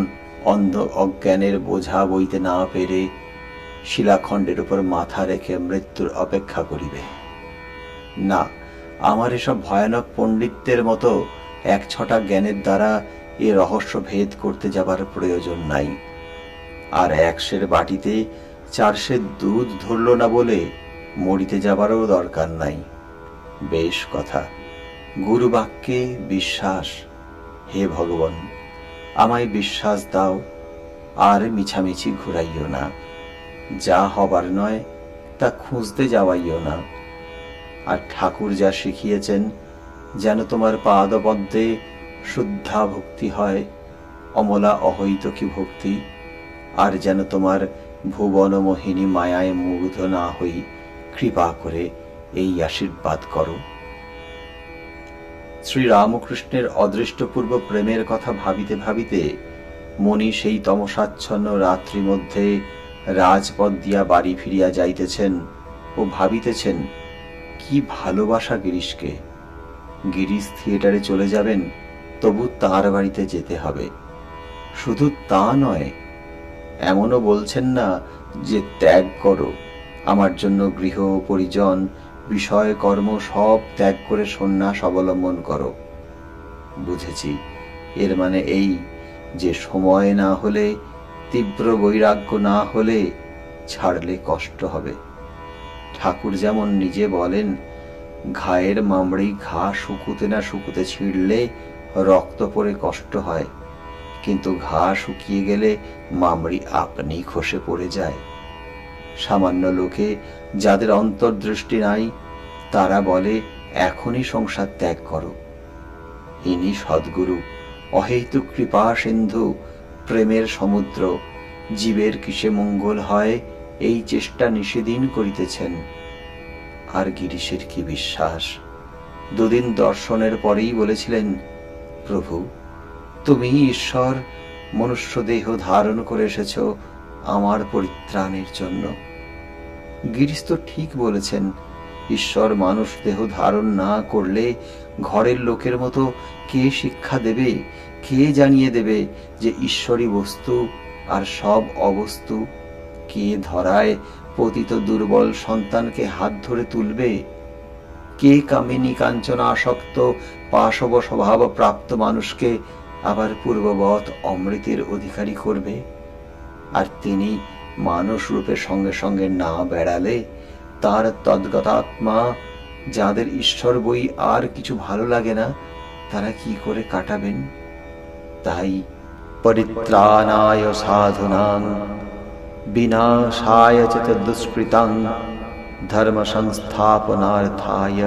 অন্ধ অজ্ঞানের বোঝা বইতে না পেরে শিলাখণ্ডের উপর মাথা রেখে মৃত্যুর অপেক্ষা করিবে? না, আমার এসব ভয়ানক পণ্ডিতদের মতো 1-6টা জ্ঞানের দ্বারা এ রহস্য ভেদ করতে যাবার প্রয়োজন নাই। আর 100 বাটিতে 400 দুধ ধরল না বলে মরিতে যাবারও দরকার নাই। বেশ কথা, গুরু বাক্যে বিশ্বাস। হে ভগবান, আমায় বিশ্বাস দাও, আর মিছামিছি ঘুরাইও না। যা হবার নয় তা খুঁজতে যাওয়াইও না। আর ঠাকুর যা শিখিয়েছেন, যেন তোমার পাদপদ্মে শুদ্ধা ভক্তি হয়, অমলা অহৈতুকী ভক্তি, আর যেন তোমার ভুবন মোহিনী মায়ায় মুগ্ধ না হই, কৃপা করে এই আশীর্বাদ করো। শ্রী রামকৃষ্ণের অদৃষ্টপূর্ব প্রেমের কথা ভাবিতে ভাবিতে মণি সেই তমসাচ্ছন্ন রাত্রি মধ্যে রাজপথ দিয়া বাড়ি ফিরিয়া যাইতেছেন ও ভাবিতেছেন, কি ভালোবাসা গিরিশকে। গিরিশ থিয়েটারে চলে যাবেন, তবু তার বাড়িতে যেতে হবে। শুধু তা নয়, এমনও বলছেন না যে ত্যাগ করো, আমার জন্য গৃহ পরিজন বিষয় কর্ম সব ত্যাগ করে সন্ন্যাস অবলম্বন করো। বুঝেছি, এর মানে এই যে সময় না হলে, তীব্র বৈরাগ্য না হলে ছাড়লে কষ্ট হবে। ঠাকুর যেমন নিজে বলেন, ঘায়ের মামড়ি ঘা শুকুতে না শুকুতে ছিঁড়লে রক্ত পড়ে কষ্ট হয়, কিন্তু ঘা শুকিয়ে গেলে মামড়ি আপনি খসে পড়ে যায়। সামান্য লোকে যাদের অন্তর্দৃষ্টি নাই, তারা বলে এখনই সংসার ত্যাগ করো। ইনি সদ্গুরু, অহেতুক কৃপা সিন্ধু, প্রেমের সমুদ্র, জীবের কিসে মঙ্গল হয় এই চেষ্টা নিষেদিন করিতেছেন। আর গিরিশের কি বিশ্বাস! 2 দিন দর্শনের পরেই বলেছিলেন, প্রভু তুমি ঈশ্বর মনুষ্য দেহ ধারণ করে এসেছ আমার পরিত্রাণের জন্য। গিরিশ তো ঠিক বলেছেন, ঈশ্বর মানুষ দেহ ধারণ না করলে ঘরের লোকের মতো কে শিক্ষা দেবে, কে জানিয়ে দেবে যে ঈশ্বরী বস্তু আর সব অবস্তু কে ধরায় পতিত দুর্বল সন্তানকে হাত ধরে তুলবে? কে কামিনী কাঞ্চনা আসক্ত পাশব স্বভাব প্রাপ্ত মানুষকে আবার পূর্ববৎ অমৃতের অধিকারী করবে? আর তিনি মানুষ রূপের সঙ্গে সঙ্গে না বেড়ালে তার তদ্গতাত্মা, যাদের ঈশ্বর বই আর কিছু ভালো লাগে না, তারা কি করে কাটাবেন? তাই পরিত্রাণায় সাধুনাং বিনাশায় চ দুষ্কৃতাং ধর্ম সংস্থাপনার্থায়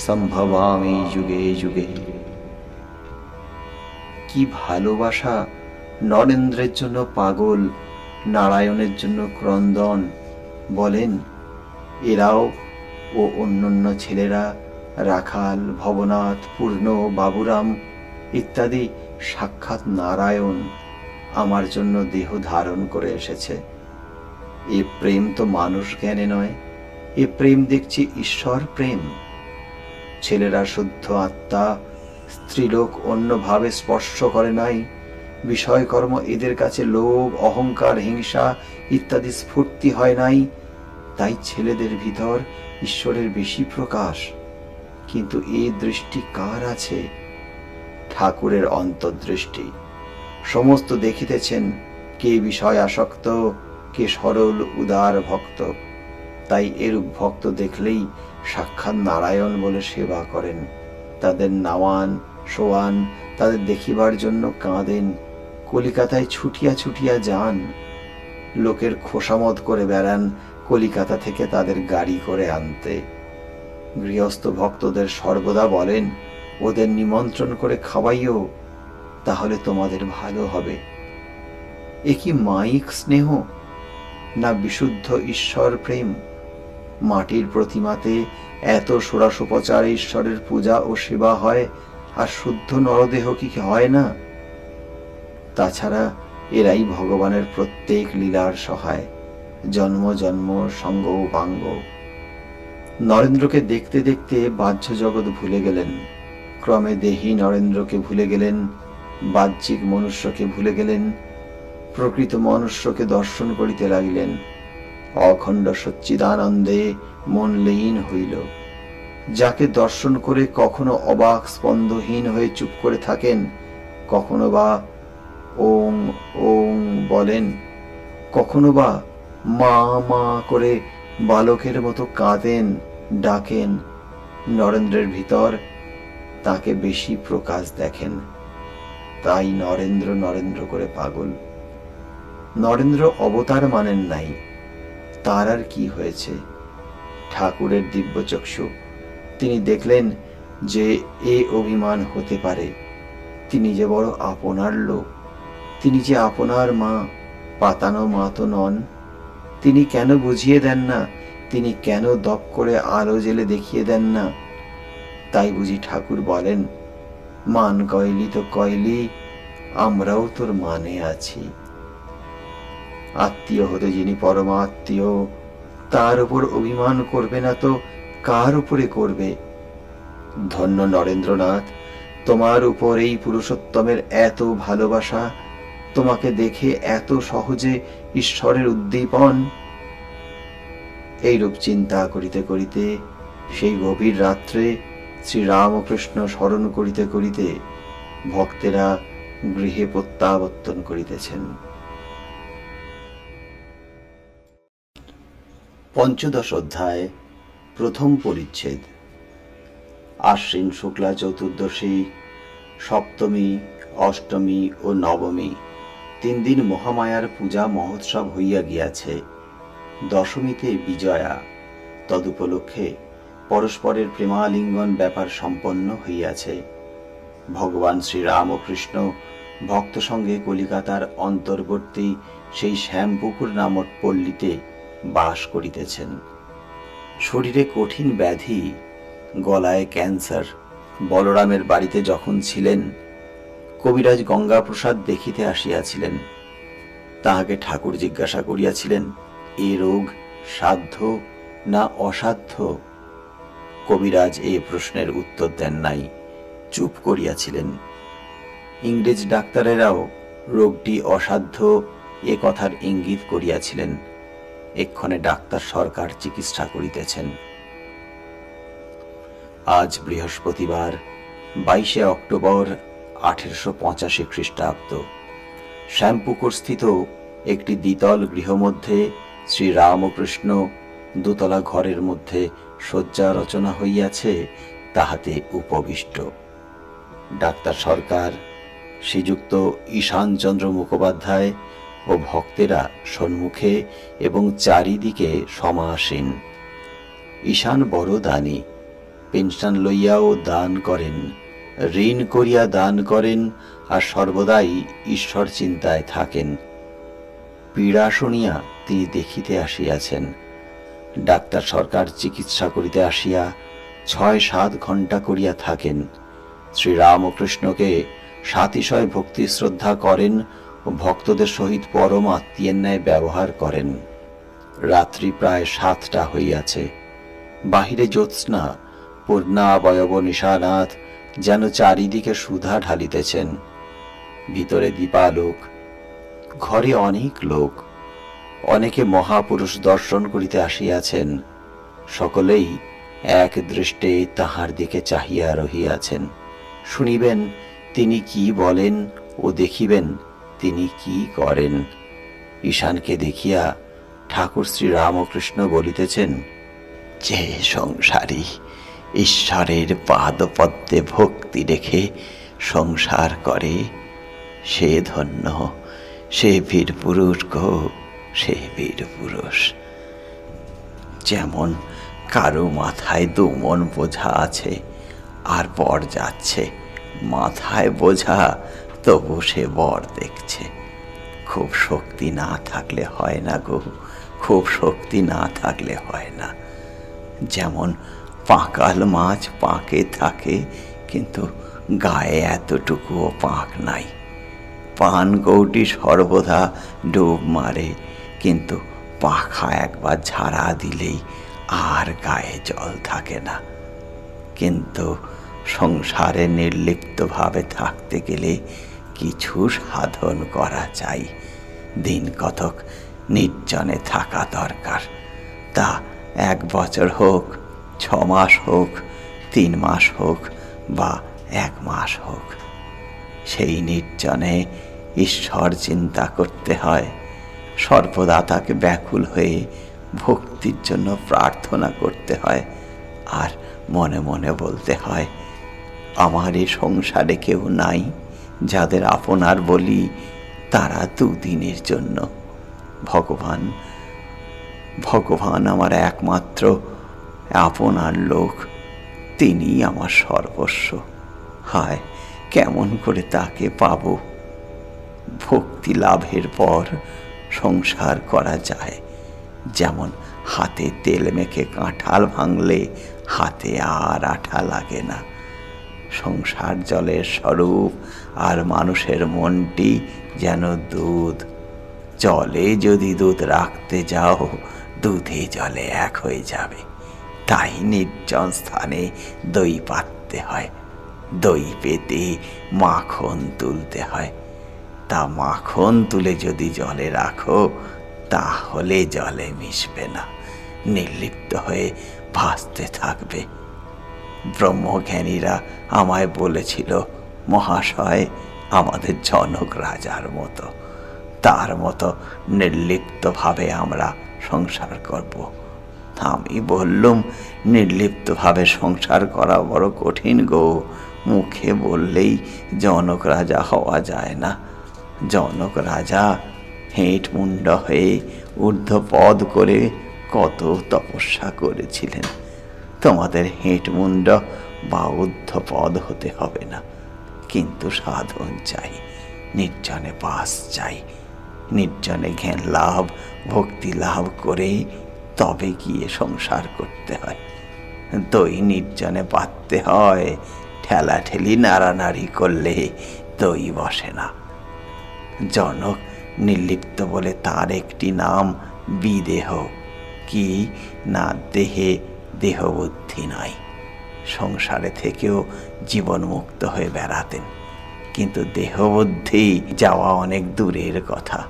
সম্ভবামি যুগে যুগে। কি ভালোবাসা! নরেন্দ্রের জন্য পাগল, নারায়ণের জন্য ক্রন্দন। বলেন, এরাও ও অন্যান্য ছেলেরা, রাখাল, ভবনাথ, পূর্ণ, বাবুরাম ইত্যাদি সাক্ষাৎ নারায়ণ আমার জন্য দেহ ধারণ করে এসেছে। এ প্রেম তো মানুষ জ্ঞানে নয়, এ প্রেম দেখছি ঈশ্বর প্রেম। ছেলেরা শুদ্ধ আত্মা, স্ত্রীলোক অন্যভাবে স্পর্শ করে নাই। বিষয়কর্ম এদের কাছে লোভ, অহংকার, হিংসা ইত্যাদি স্ফূর্তি হয় নাই। তাই ছেলেদের ভিতর ঈশ্বরের বেশি প্রকাশ। কিন্তু এই দৃষ্টি কার আছে? ঠাকুরের অন্তর্দৃষ্টি। সমস্ত দেখিতেছেন, কে বিষয় আসক্ত, কে সরল উদার ভক্ত। তাই এরূপ ভক্ত দেখলেই সাক্ষাৎ নারায়ণ বলে সেবা করেন। তাদের নাওয়ান শোয়ান, তাদের দেখিবার জন্য কাঁদেন, কলিকাতায় ছুটিয়া ছুটিয়া যান। লোকের খোসামত করে বেড়ান কলিকাতা থেকে তাদের গাড়ি করে আনতে। গৃহস্থ ভক্তদের সর্বদা বলেন, ওদের নিমন্ত্রণ করে খাওয়াইও, তাহলে তোমাদের ভালো হবে। এ কি মায়িক স্নেহ, না বিশুদ্ধ ঈশ্বর প্রেম? মাটির প্রতিমাতে এত ষোড়শোপচারে ঈশ্বরের পূজা ও সেবা হয়, আর শুদ্ধ নরদেহ কি হয় না? তাছাড়া এরাই ভগবানের প্রত্যেক লীলার সহায়, জন্ম জন্ম সঙ্গ পাঙ্গ। নরেন্দ্রকে দেখতে দেখতে বাহ্য জগৎ ভুলে গেলেন। ক্রমে দেহী নরেন্দ্রকে ভুলে গেলেন, বাহ্যিক মনুষ্যকে ভুলে গেলেন, প্রকৃত মনুষ্যকে দর্শন করিতে লাগিলেন। অখণ্ড সচ্চিদানন্দে মন লীন হইল। যাকে দর্শন করে কখনো অবাক স্পন্দহীন হয়ে চুপ করে থাকেন, কখনো বা ওং ওং বলেন, কখনো বা মা মা করে বালকের মতো কাঁদেন, ডাকেন, নরেন্দ্রের ভিতর তাকে বেশি প্রকাশ দেখেন। তাই নরেন্দ্র নরেন্দ্র করে পাগল। নরেন্দ্র অবতার মানেন নাই, তার আর কি হয়েছে? ঠাকুরের দিব্যচক্ষু। তিনি দেখলেন যে এ অভিমান হতে পারে। তিনি যে বড় আপনার লোক, তিনি যে আপনার মা, পাতানো মা তো নন। তিনি কেন বুঝিয়ে দেন না? তিনি কেন দপ করে আলো জেলে দেখিয়ে দেন না? তাই বুঝি ঠাকুর বলেন, মান কয়লি তো কয়লি, আমরাও তোর মানে আছি। আত্মীয় হতে যিনি পরমাত্মীয়, তার উপর অভিমান করবে না তো কার উপরে করবে? ধন্য নরেন্দ্রনাথ, তোমার উপর এই পুরুষোত্তমের এত ভালোবাসা, তোমাকে দেখে এত সহজে ঈশ্বরের উদ্দীপন। এইরূপ চিন্তা করিতে করিতে সেই গভীর রাত্রে শ্রীরামকৃষ্ণ স্মরণ করিতে করিতে ভক্তেরা গৃহে প্রত্যাবর্তন করিতেছেন। পঞ্চদশ অধ্যায়, প্রথম পরিচ্ছেদ। আশ্বিন শুক্লা চতুর্দশী, সপ্তমী, অষ্টমী ও নবমী 3 দিন মহামায়ার পূজা মহোৎসব হইয়া গিয়াছে। দশমীতে বিজয়া, তদুপলক্ষে পরস্পরের প্রেমালিঙ্গন ব্যাপার সম্পন্ন হইয়াছে। ভগবান শ্রীরামকৃষ্ণ ভক্ত সঙ্গে কলিকাতার অন্তর্বর্তী সেই শ্যামপুকুর নামক পল্লীতে বাস করিতেছেন। শরীরে কঠিন ব্যাধি, গলায় ক্যান্সার। বলরামের বাড়িতে যখন ছিলেন, কবিরাজ গঙ্গাপ্রসাদ দেখিতে আসিয়াছিলেন। তাহাকে ঠাকুর জিজ্ঞাসা করিয়াছিলেন, এ রোগ সাধ্য না অসাধ্য? কবিরাজ এ প্রশ্নের উত্তর দেন নাই, চুপ করিয়াছিলেন। ইংরেজ ডাক্তারেরাও রোগটি অসাধ্য এ কথার ইঙ্গিত করিয়াছিলেন। এক্ষণে ডাক্তার সরকার চিকিৎসা করিতেছেন। আজ বৃহস্পতিবার 22 অক্টোবর 1885 খ্রিস্টাব্দ। শ্যামপুকুর স্থিত একটি দ্বিতল গৃহমধ্যে শ্রী রামকৃষ্ণ দোতলা ঘরের মধ্যে শয্যা রচনা হইয়াছে, তাহাতে উপবিষ্ট। ডাক্তার সরকার, শ্রীযুক্ত ঈশানচন্দ্র মুখোপাধ্যায় ও ভক্তেরা সম্মুখে এবং চারিদিকে সমাসীন। ঈশান বড় দানী, পেনশন লইয়াও দান করেন, ঋণ করিয়া দান করেন, আর সর্বদাই ঈশ্বর চিন্তায় থাকেন। পীড়া শুনিয়া তিনি দেখিতে আসিয়াছেন। ডাক্তার সরকার চিকিৎসা করিতে আসিয়া 6-7 ঘণ্টা করিয়া থাকেন। শ্রীরামকৃষ্ণকে সাতিশয় ভক্তি শ্রদ্ধা করেন ও ভক্তদের সহিত পরম আত্মীয়ের ন্যায় ব্যবহার করেন। রাত্রি প্রায় 7টা হইয়াছে। বাহিরে জ্যোৎস্না, পূর্ণাবয়ব নিশানাথ যেন চারিদিকে সুধা ঢালিতেছেন। ভিতরে দীপালোক। ঘরে অনেক লোক। অনেকে মহাপুরুষ দর্শন করিতে আসিয়াছেন। সকলেই এক দৃষ্টে তাহার দিকে চাহিয়া রহিয়াছেন। শুনিবেন তিনি কি বলেন ও দেখিবেন তিনি কি করেন। ঈশানকে দেখিয়া ঠাকুর শ্রী রামকৃষ্ণ বলিতেছেন, যে সংসারী ঈশ্বরের পাদপদ্মে ভক্তি রেখে সংসার করে, সে ধন্য, সে বীর পুরুষ গো, সে বীর পুরুষ। যেমন কারো মাথায় 2 মণ বোঝা আছে আর বর যাচ্ছে, মাথায় বোঝা তবু সে বর দেখছে। খুব শক্তি না থাকলে হয় না গো, খুব শক্তি না থাকলে হয় না। যেমন পাঁকাল মাছ পাঁকে থাকে, কিন্তু গায়ে এতটুকুও পাঁক নাই। পান গৌটি সর্বদা ডুব মারে, কিন্তু পাখা একবার ঝাড়া দিলেই আর গায়ে জল থাকে না। কিন্তু সংসারে নির্লিপ্তভাবে থাকতে গেলে কিছু সাধন করা চাই। দিন কতক নির্জনে থাকা দরকার। তা 1 বছর হোক, 6 মাস হোক, 3 মাস হোক বা 1 মাস হোক। সেই নির্জনে ঈশ্বর চিন্তা করতে হয়। সর্বদা তাকে ব্যাকুল হয়ে ভক্তির জন্য প্রার্থনা করতে হয়। আর মনে মনে বলতে হয়, আমার এই সংসারে কেউ নাই, যাদের আপনার বলি তারা 2 দিনের জন্য। ভগবান, ভগবান আমার একমাত্র আপনার লোক, তিনি আমার সর্বস্ব। হায়, কেমন করে তাকে পাব? ভক্তি লাভের পর সংসার করা যায়। যেমন হাতে তেল মেখে কাঁঠাল ভাঙলে হাতে আর আঠা লাগে না। সংসার জলের স্বরূপ, আর মানুষের মনটি যেন দুধ। জলে যদি দুধ রাখতে যাও, দুধে জলে এক হয়ে যাবে। তাই নির্জন স্থানে দই পাততে হয়, দই পেতে মাখন তুলতে হয়। তা মাখন তুলে যদি জলে রাখো, তাহলে জলে মিশবে না, নির্লিপ্ত হয়ে ভাসতে থাকবে। ব্রহ্মজ্ঞানীরা আমায় বলেছিল, মহাশয়, আমাদের জনক রাজার মতো, তার মতো নির্লিপ্তভাবে আমরা সংসার করব। আমি বললুম, নির্লিপ্তভাবে সংসার করা বড় কঠিন গো। মুখে বললেই জনক রাজা হওয়া যায় না। জনক রাজা হেঁট মুন্ড হয়ে ঊর্ধ্বপদ করে কত তপস্যা করেছিলেন। তোমাদের হেঁট মুন্ড বা ঊর্ধ্বপদ হতে হবে না, কিন্তু সাধন চাই, নির্জনে বাস চাই। নির্জনে জ্ঞান লাভ, ভক্তি লাভ করে তবে গিয়ে সংসার করতে হয়। দই নির্জনে পাততে হয়, ঠেলাঠেলি নাড়ানাড়ি করলে দই বসে না। জনক নির্লিপ্ত বলে তার একটি নাম বিদেহ। কি না, দেহে দেহ বুদ্ধি নাই। সংসারে থেকেও জীবন মুক্ত হয়ে বেড়াতেন, কিন্তু দেহবুদ্ধি যাওয়া অনেক দূরের কথা।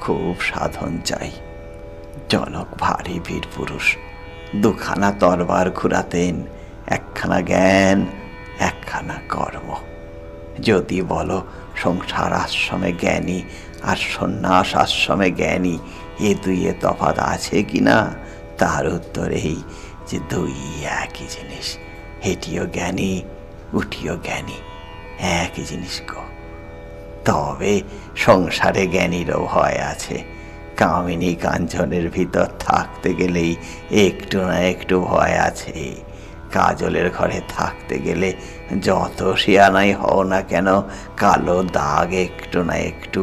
খুব সাধন চাই। জনক ভারী বীর পুরুষ, দুখানা তরবার ঘুরাতেন, একখানা জ্ঞান, একখানা কর্ম। যদি বলো সংসার আশ্রমে জ্ঞানী আর সন্ন্যাস আশ্রমে জ্ঞানী এ দুইয়ে তফাৎ আছে কিনা, তার উত্তর এই যে দুই একই জিনিস। হেঁটিও জ্ঞানী, উঠিও জ্ঞানী, একই জিনিস গো। তবে সংসারে জ্ঞানীরও ভয় আছে। কামিনী কাঞ্চনের ভিতর থাকতে গেলেই একটু না একটু ভয় আছে। কাজলের ঘরে থাকতে গেলে যত শিয়ানাই হও না কেন, কালো দাগ একটু না একটু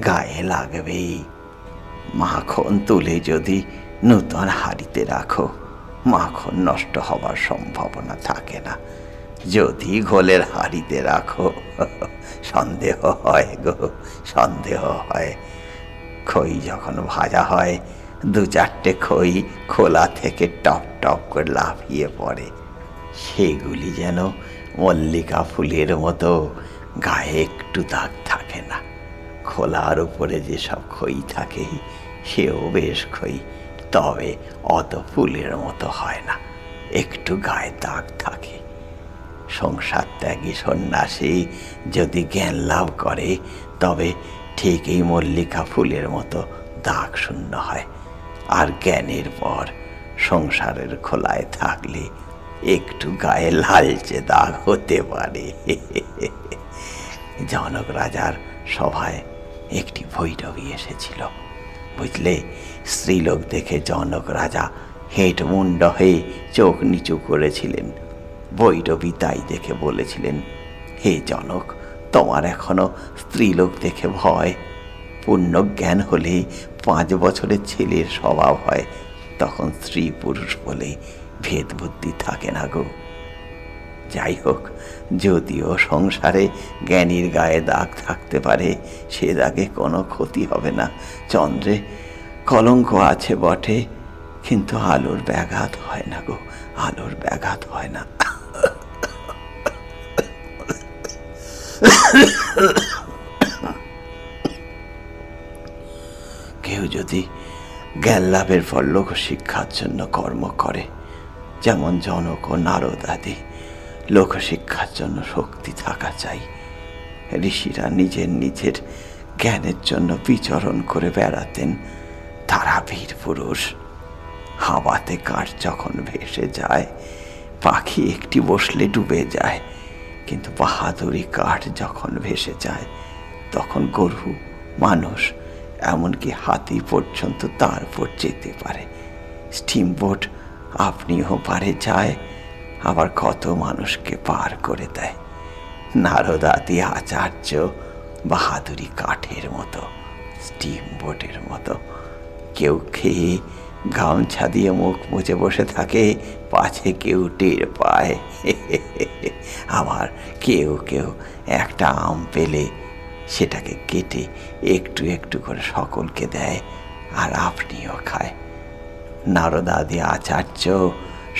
গায়ে লাগবেই। মাখন তুলে যদি নূতন হাঁড়িতে রাখো, মাখন নষ্ট হবার সম্ভাবনা থাকে না। যদি ঘোলের হাঁড়িতে রাখো, সন্দেহ হয় গো, সন্দেহ হয়। খই যখন ভাজা হয়, দু চারটে খই খোলা থেকে টপ টপ করে লাফিয়ে পড়ে। সেগুলি যেন মল্লিকা ফুলের মতো, গায়ে একটু দাগ থাকে না। খোলার উপরে যেসব খই থাকে সেও বেশ খই, তবে অত ফুলের মতো হয় না, একটু গায়ে দাগ থাকে। সংসার ত্যাগী সন্ন্যাসী যদি জ্ঞান লাভ করে, তবে ঠিক এই মল্লিকা ফুলের মতো দাগ শূন্য হয়। আর জ্ঞানের পর সংসারের খোলায় থাকলে একটু গায়ে লালচে দাগ হতে পারে। জনক রাজার সভায় একটি ভৈরবী এসেছিল, বুঝলে। স্ত্রীলোক দেখে জনক রাজা হেঁট মুন্ড হয়ে চোখ নিচু করেছিলেন। ভৈরবী তাই দেখে বলেছিলেন, হে জনক, তোমার এখনো স্ত্রীলোক দেখে ভয়? পূর্ণ জ্ঞান হলে 5 বছরের ছেলের স্বভাব হয়, তখন স্ত্রী পুরুষ বলে ভেদ বুদ্ধি থাকে না গো। যাই হোক, যদিও সংসারে জ্ঞানীর গায়ে দাগ থাকতে পারে, সে দাগে কোনো ক্ষতি হবে না। চন্দ্রে কলঙ্ক আছে বটে, কিন্তু আলোর ব্যাঘাত হয় না গো, আলোর ব্যাঘাত হয় না। কেউ যদি জ্ঞান লাভের ফল লোক শিক্ষার জন্য কর্ম করে, যেমন জনক ও নারদ আদি, লোকশিক্ষার জন্য শক্তি থাকা চাই। ঋষিরা নিজের নিজের জ্ঞানের জন্য বিচরণ করে বেড়াতেন, তারা বীর পুরুষ। হাওয়াতে কাঠ যখন ভেসে যায়, পাখি একটি বসলে ডুবে যায়, কিন্তু বাহাদুরি কাঠ যখন ভেসে যায়, তখন গরু, মানুষ, এমনকি হাতি পর্যন্ত তার উপর যেতে পারে। স্টিমবোট আপনিও পারে যায়, আবার কত মানুষকে পার করে দেয়। নারদ আদি আচার্য বাহাদুরি কাঠের মতো, স্টিমবোটের মতো। কেউ খেয়ে গামছা দিয়ে মুখ মুছে বসে থাকে, পাছে কেউ টের পায়। আবার কেউ কেউ একটা আম পেলে সেটাকে কেটে একটু একটু করে সকলকে দেয়, আর আপনিও খায়। নারদ আদি আচার্য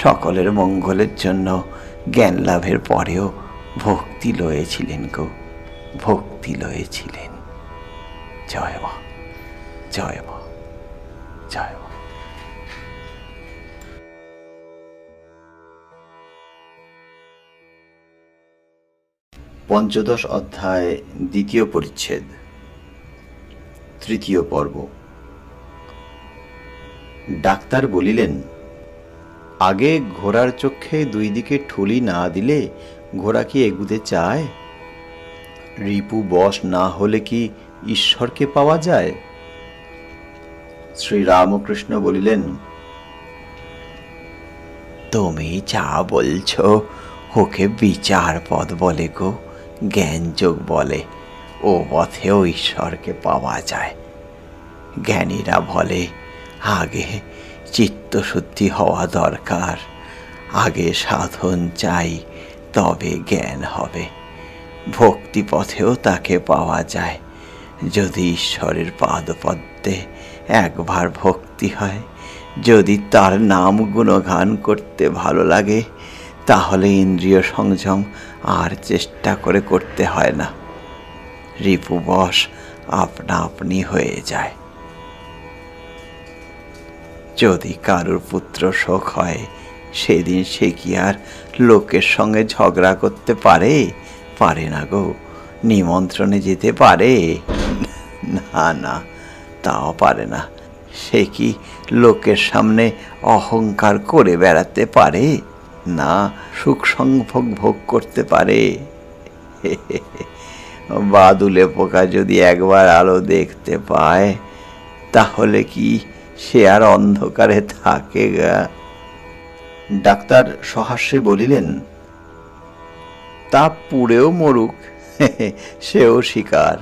সকলের মঙ্গলের জন্য জ্ঞান লাভের পরেও ভক্তি লয়েছিলেন গো, ভক্তি লয়েছিলেন। জয় মা, জয় মা, জয় মা। পঞ্চদশ অধ্যায়, দ্বিতীয় পরিচ্ছেদ, তৃতীয় পর্ব। ডাক্তার বলিলেন, আগে ঘোড়ার চক্ষে 2 দিকে ঠুলি না দিলে ঘোড়া কি এগুতে চায়? রিপু বশ না হলে কি ঈশ্বরকে পাওয়া যায়? শ্রীরামকৃষ্ণ বলিলেন, তুমি যা বলছো ওকে বিচার পথ বলে গো, জ্ঞান যোগ বলে। ও পথেও ঈশ্বরকে পাওয়া যায়। জ্ঞানীরা বলে আগে চিত্তশুদ্ধি হওয়া দরকার, আগে সাধন চাই, তবে জ্ঞান হবে। ভক্তি পথেও তাকে পাওয়া যায়। যদি ঈশ্বরের পাদপদ্মে একবার ভক্তি হয়, যদি তার নাম গুণগান করতে ভালো লাগে, তাহলে ইন্দ্রিয় সংযম আর চেষ্টা করে করতে হয় না। রিপুবশ আপনা আপনি হয়ে যায়। যদি কারুর পুত্র শোক হয়, সেদিন সে কি আর লোকের সঙ্গে ঝগড়া করতে পারে? পারে না গো। নিমন্ত্রণে যেতে পারে? না না, তাও পারে না। সে কি লোকের সামনে অহংকার করে বেড়াতে পারে? না, সুখ সংভোগ ভোগ করতে পারে? বাদুলে পোকা যদি একবার আলো দেখতে পায়, তাহলে কি সে আর অন্ধকারে থাকে গা? ডাক্তার সহাস্যে বলিলেন, তা পুড়েও মরুক, সেও শিকার।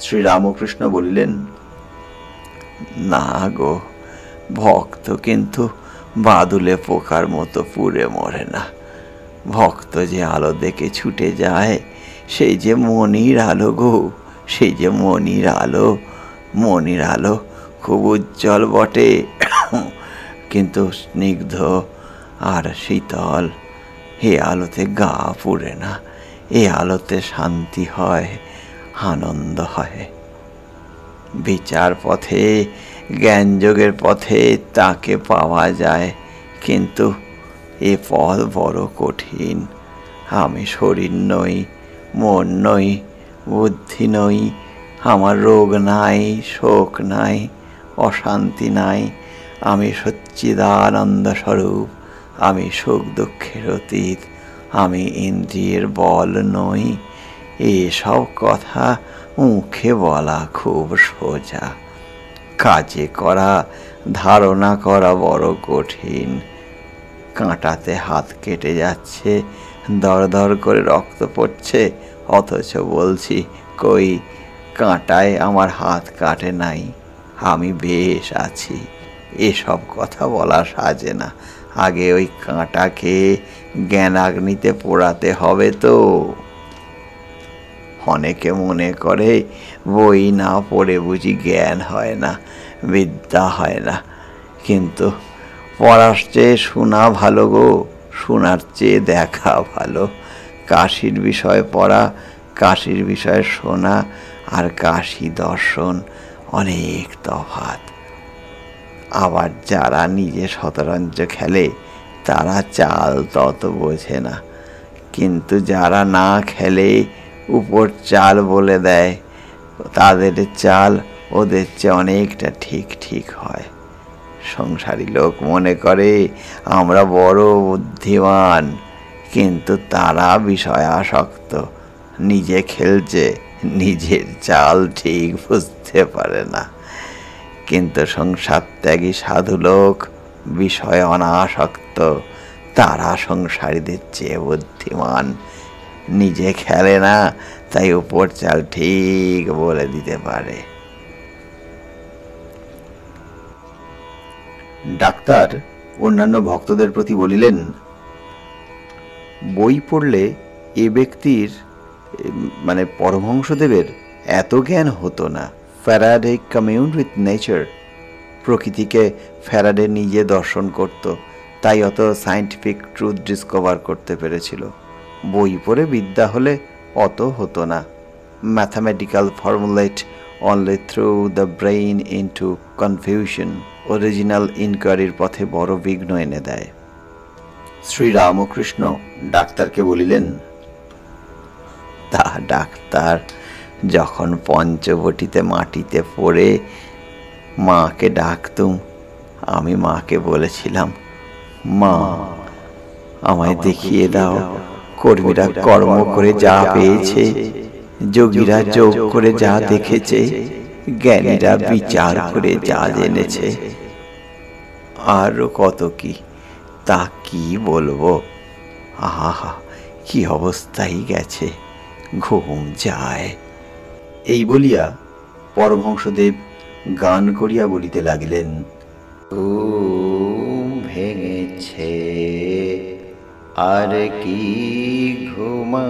শ্রীরামকৃষ্ণ বলিলেন, না গো, ভক্ত কিন্তু বাদুলে পোকার মতো পুড়ে মরে না। ভক্ত যে আলো দেখে ছুটে যায়, সেই যে মনির আলো গো, সেই যে মনির আলো। মনির আলো খুব উজ্জ্বল বটে, কিন্তু স্নিগ্ধ আর শীতল। এ আলোতে গা পুড়ে না, এ আলোতে শান্তি হয়, আনন্দ হয়। বিচার পথে, জ্ঞানযোগের পথে তাকে পাওয়া যায়, কিন্তু এ পথ বড় কঠিন। আমি শরীর নই, মন নই, বুদ্ধি নই। আমার রোগ নাই, শোক নাই, অশান্তি নাই। আমি সচ্চিদানন্দ স্বরূপ। আমি সুখ দুঃখের অতীত। আমি ইন্দ্রিয়ের বল নই। এসব কথা মুখে বলা খুব সোজা, কাজে করা, ধারণা করা বড় কঠিন। কাঁটাতে হাত কেটে যাচ্ছে, দরদর করে রক্ত পড়ছে, অথচ বলছি, কই, কাঁটায় আমার হাত কাটে নাই, আমি বেশ আছি। এসব কথা বলা সাজে না। আগে ওই কাঁটাকে জ্ঞানাগ্নিতে পোড়াতে হবে তো। অনেকে মনে করে বই না পড়ে বুঝি জ্ঞান হয় না, বিদ্যা হয় না। কিন্তু পড়ার চেয়ে শোনা ভালো গো, শোনার চেয়ে দেখা ভালো। কাশীর বিষয় পড়া, কাশীর বিষয় শোনা আর কাশী দর্শন অনেক তফাৎ। আবার যারা নিজে শতরঞ্চ খেলে, তারা চাল তত বোঝে না। কিন্তু যারা না খেলে উপর চাল বলে দেয়, তাদের চাল ওদের চেয়ে অনেকটা ঠিক ঠিক হয়। সংসারী লোক মনে করে আমরা বড় বুদ্ধিমান, কিন্তু তারা বিষয় আসক্ত। নিজে খেলছে, নিজের চাল ঠিক বুঝতে পারে না। কিন্তু সংসার ত্যাগী সাধু লোক, বিষয় অনাসক্ত, তারা সংসারীদের চেয়ে বুদ্ধিমান। নিজে খেলে না, তাই উপর চাল ঠিক বলে দিতে পারে। ডাক্তার অন্যান্য ভক্তদের প্রতি বলিলেন, বই পড়লে এ ব্যক্তির মানে পরমহংসদেবের এত জ্ঞান হতো না। ফ্যারাডে কমিউন উইথ নেচার, প্রকৃতিকে ফ্যারাডে নিজে দর্শন করত, তাই অত সায়েন্টিফিক ট্রুথ ডিসকভার করতে পেরেছিল। বই পড়ে বিদ্যা হলে অত হতো না। Mathematical formulate only through the brain into confusion, original ইনকোয়ারির পথে বড় বিঘ্ন এনে দেয়। শ্রীরামকৃষ্ণ ডাক্তারকে বলিলেন, তা ডাক্তার যখন পঞ্চবটিতে মাটিতে পড়ে মাকে ডাকতুম, আমি মাকে বলেছিলাম, মা আমায় দেখিয়ে দাও কর্মীরা কর্ম করে যা পেয়েছে, যোগীরা যোগ করে যা দেখেছে, জ্ঞানীরা বিচার করে যা জেনেছে। আরো কত কি, তা কি বলবো। আহা, কি অবস্থায় গেছে, ঘুম যায়। এই বলিয়া পরমহংসদেব গান করিয়া বলিতে লাগিলেন, ঘুম ভেঙেছে আর কি ঘুমাই,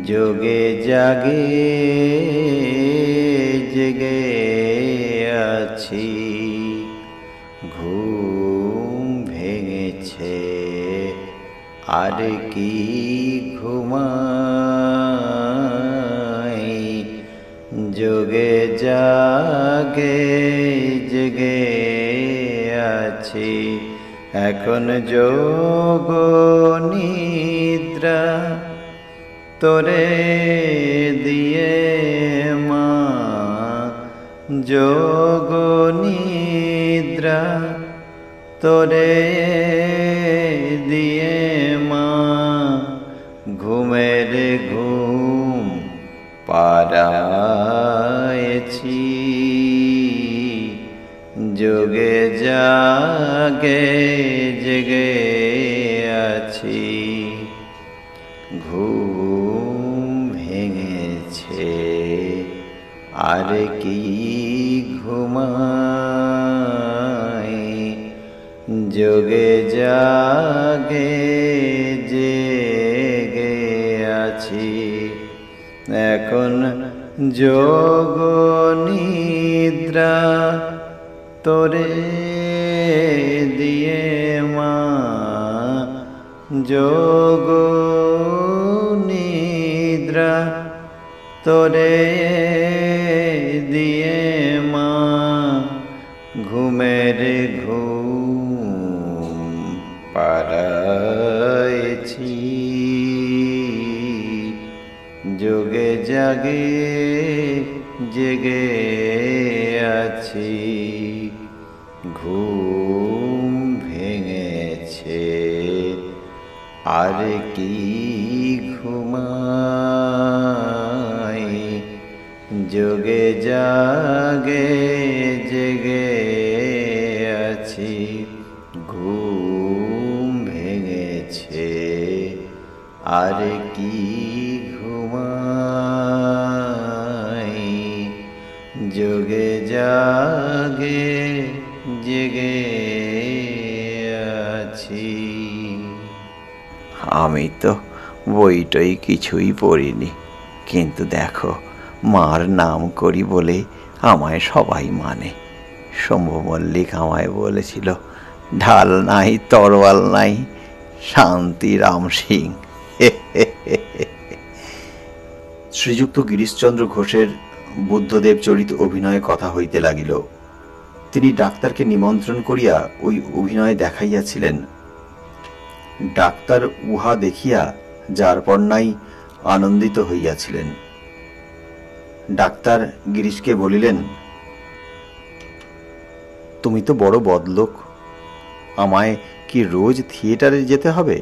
যোগে জাগে জেগে আছি। ঘুম ভেঙেছে আর কি ঘুমাই, জাগে জেগে আছি, এখন যোগ নিদ্রা তোরে দিয়ে মা, যোগ নিদ্রা তোরে দিয়ে মা, ঘুমের ঘুম পাড়ায়েছি, যোগে জাগে জেগে আছি। ঘুম ভেঙেছে আর কি ঘুমাই, যোগে জাগে জেগে আছি, এখন যোগ নিদ্রা তোরে দিয়ে মা, যোগ নিদ্রা তোরে দিয়ে মা, ঘুমের ঘুম পাড়ায়েছি, যোগে জাগে জেগে আছি। ঘুম ভেঙেছে আর কি ঘুমাই, যোগে জাগে জেগে আছি। ঘুম ভেঙেছে আর কি ঘুমাই, যোগে জাগে জেগে আছি। আমি তো বইটই কিছুই পড়িনি, কিন্তু দেখো মার নাম করি বলে আমায় সবাই মানে। শম্ভু মল্লিক আমায় বলেছিল, ঢাল নাই তরোয়াল নাই, শান্তি রাম সিং। শ্রীযুক্ত গিরিশচন্দ্র ঘোষের বুদ্ধদেব চরিত অভিনয়ে কথা হইতে লাগিল। তিনি ডাক্তারকে নিমন্ত্রণ করিয়া ওই অভিনয় দেখাইয়াছিলেন। ডাক্তার উহা দেখিয়া যার পর্যায় আনন্দিত হইয়াছিলেন। ডাক্তার গিরিশকে বলিলেন, তুমি তো বড় বদলোক, আমায় কি রোজ থিয়েটারে যেতে হবে?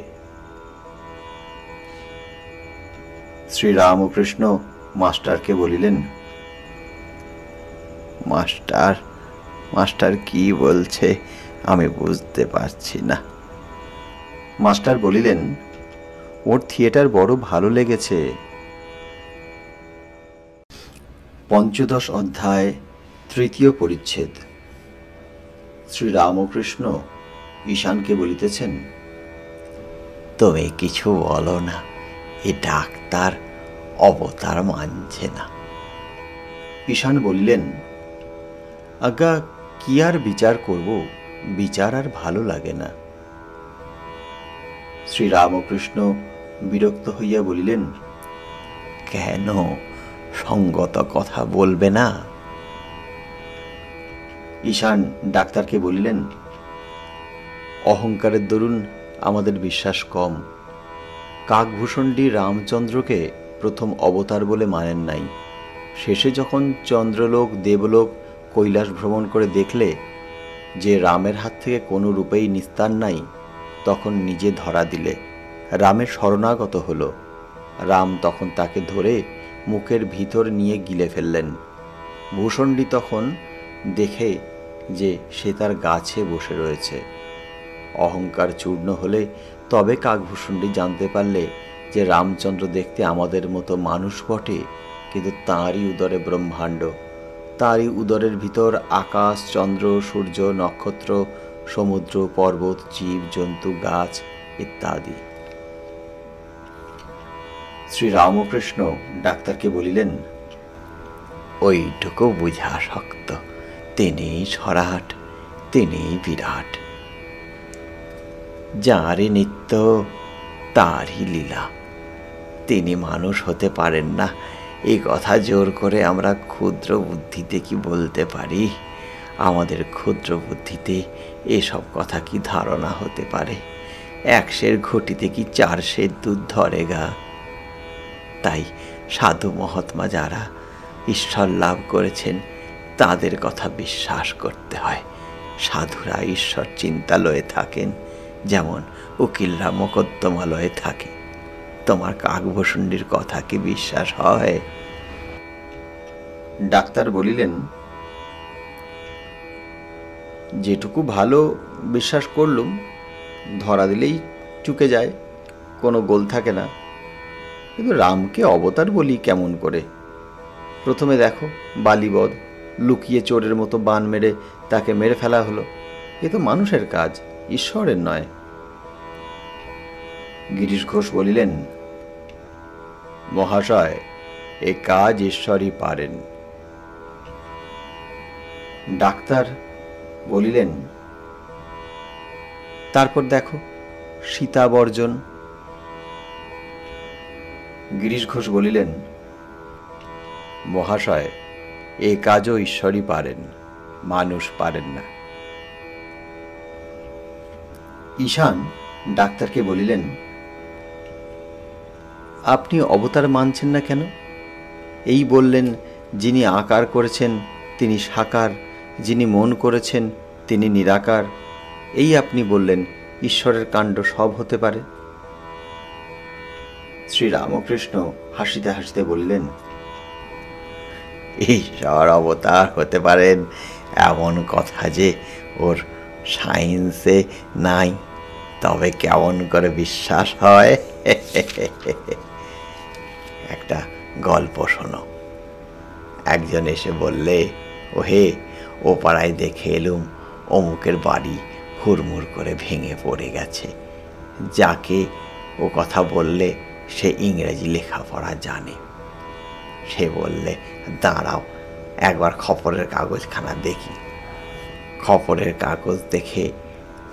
শ্রীরামকৃষ্ণ মাস্টারকে বলিলেন, মাস্টার মাস্টার কি বলছে আমি বুঝতে পারছি না। মাস্টার বলিলেন, ওর থিয়েটার বড় ভালো লেগেছে। পঞ্চদশ অধ্যায়, তৃতীয় পরিচ্ছেদ। শ্রীরামকৃষ্ণ ঈশানকে বলিতেছেন, তুমি কিছু বলো না, এ ডাক্তার অবতার মানছে না। ঈশান বলিলেন, আজ্ঞা কি আর বিচার করব, বিচার আর ভালো লাগে না। শ্রীরামকৃষ্ণ বিরক্ত হইয়া বলিলেন, কেন সঙ্গত কথা বলবে না? ঈশান ডাক্তারকে বলিলেন, অহংকারের দরুন আমাদের বিশ্বাস কম। কাকভূষণডি রামচন্দ্রকে প্রথম অবতার বলে মানেন নাই। শেষে যখন চন্দ্রলোক দেবলোক কৈলাস ভ্রমণ করে দেখলে যে রামের হাত থেকে কোনো রূপেই নিস্তার নাই, তখন নিজে ধরা দিলে, রামের শরণাগত হল। রাম তখন তাকে ধরে মুখের ভিতর নিয়ে গিলে ফেললেন। ভূষণ্ডী তখন দেখে যে সে তার গাছে বসে রয়েছে। অহংকার চূর্ণ হলে তবে কাকভূষণ্ডী জানতে পারলে যে রামচন্দ্র দেখতে আমাদের মতো মানুষ বটে, কিন্তু তাঁরই উদরে ব্রহ্মাণ্ড, তাঁরই উদরের ভিতর আকাশ, চন্দ্র, সূর্য, নক্ষত্র, সমুদ্র, পর্বত, জীব জন্তু, গাছ ইত্যাদি। শ্রীরামকৃষ্ণ ডাক্তারকে বলিলেন, ওইটুকু বুঝা শক্ত, তিনি সরাট, তিনি বিরাট। যাঁরই নিত্য তাঁরই লীলা। তিনি মানুষ হতে পারেন না, এই কথা জোর করে আমরা ক্ষুদ্র বুদ্ধিতে কি বলতে পারি? আমাদের ক্ষুদ্র বুদ্ধিতে এসব কথা কি ধারণা হতে পারে? 1 সের ঘটিতে কি 4 সের দুধ ধরে গা? তাই সাধু মহাত্মা যারা ঈশ্বর লাভ করেছেন তাদের কথা বিশ্বাস করতে হয়। সাধুরা ঈশ্বর চিন্তালয়ে থাকেন, যেমন উকিলরা মোকদ্দমালয়ে থাকে। তোমার কাকভূষণ্ডির কথা কি বিশ্বাস হয়? ডাক্তার বলিলেন, যেটুকু ভালো বিশ্বাস করলুম, ধরা দিলেই চুকে যায়, কোনো গোল থাকে না। কিন্তু রামকে অবতার বলি কেমন করে? প্রথমে দেখো, বালিবধ, লুকিয়ে চোরের মতো বান মেরে তাকে মেরে ফেলা হলো। এ তো মানুষের কাজ, ঈশ্বরের নয়। গিরিশ ঘোষ বলিলেন, মহাশয়, এ কাজ ঈশ্বরই পারেন। ডাক্তার বলিলেন, তারপর দেখো, সীতা বর্জন। গিরিশ ঘোষ বলিলেন, মহাশয়, এ কাজও ঈশ্বরই পারেন, মানুষ পারেন না। ঈশান ডাক্তারকে বলিলেন, আপনি অবতার মানছেন না কেন? এই বললেন, যিনি আকার করেছেন তিনি সাকার, যিনি মন করেছেন তিনি নিরাকার। এই আপনি বললেন ঈশ্বরের কাণ্ড সব হতে পারে। শ্রীরামকৃষ্ণ হাসিতে হাসিতে বললেন, ঈশ্বর অবতার হতে পারেন এমন কথা যে ওর সায়েন্সে নাই, তবে কেমন করে বিশ্বাস হয়? একটা গল্প শোনো। একজন এসে বললে, ওহে, ও পাড়ায় দেখে এলুম অমুকের বাড়ি হুড়মুড় করে ভেঙে পড়ে গেছে। যাকে ও কথা বললে সে ইংরেজি লেখাপড়া জানে। সে বললে, দাঁড়াও, একবার খবরের কাগজখানা দেখি। খবরের কাগজ দেখে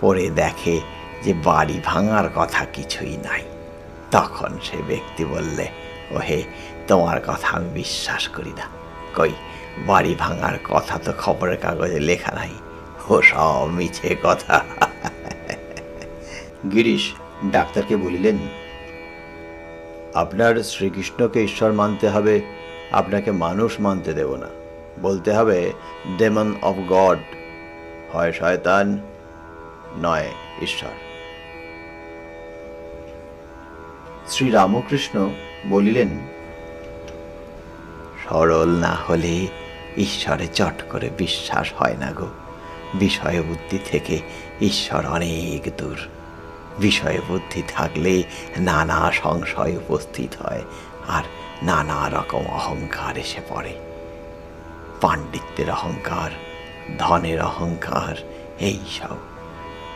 পড়ে দেখে যে বাড়ি ভাঙার কথা কিছুই নাই। তখন সে ব্যক্তি বললে, ওহে, তোমার কথা আমি বিশ্বাস করি না। কই, বাড়ি ভাঙার কথা তো খবরের কাগজে লেখা নাই, ও সব মিছে কথা। গিরিশ ডাক্তারকে বলিলেন, আপনার শ্রীকৃষ্ণকে ঈশ্বর মানতে হবে, আপনাকে মানুষ মানতে দেব না। বলতে হবে ডেমন অফ গড, হয় শয়তান নয় ঈশ্বর। শ্রীরামকৃষ্ণ বলিলেন, সরল না হলে ঈশ্বরে চট করে বিশ্বাস হয় না গো। বিষয় বুদ্ধি থেকে ঈশ্বর অনেক দূর। বিষয় বুদ্ধি থাকলে নানা সংশয় উপস্থিত হয়, আর নানা রকম অহংকার এসে পড়ে। পাণ্ডিত্যের অহংকার, ধনের অহংকার, এই সব।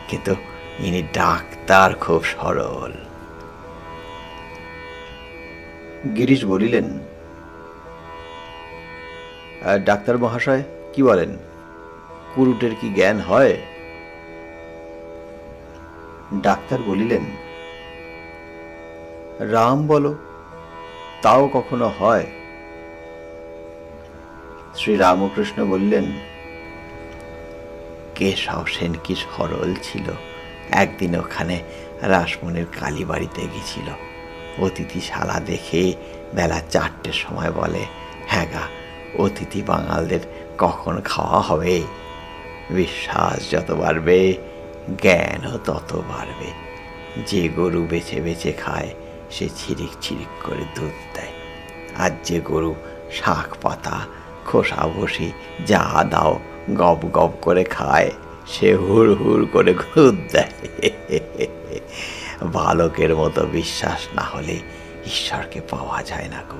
কিন্তু ইনি ডাক্তার খুব সরল। গিরিশ বলিলেন, ডাক্তার মহাশয় কি বলেন, কুরুটের কি জ্ঞান হয়? ডাক্তার বলিলেন, রাম বলো, তাও কখনো হয়? শ্রীরামকৃষ্ণ বললেন, কেশব সেন কি সরল ছিল। একদিন ওখানে রাসমণির কালীবাড়িতে গেছিল। অতিথিশালা দেখে বেলা 4টের সময় বলে, হ্যাঁ গা, অতিথি বাঙালদের কখন খাওয়া হবে? বিশ্বাস যত বাড়বে জ্ঞানও তত বাড়বে। যে গরু বেছে বেছে খায় সে ছিরিক ছিরিক করে দুধ দেয়, আর যে গরু শাক পাতা খোসা ভুসি যা দাও গব গব করে খায় সে হুড় হুড় করে দুধ দেয়। বালকের মতো বিশ্বাস না হলে ঈশ্বরকে পাওয়া যায় না গো।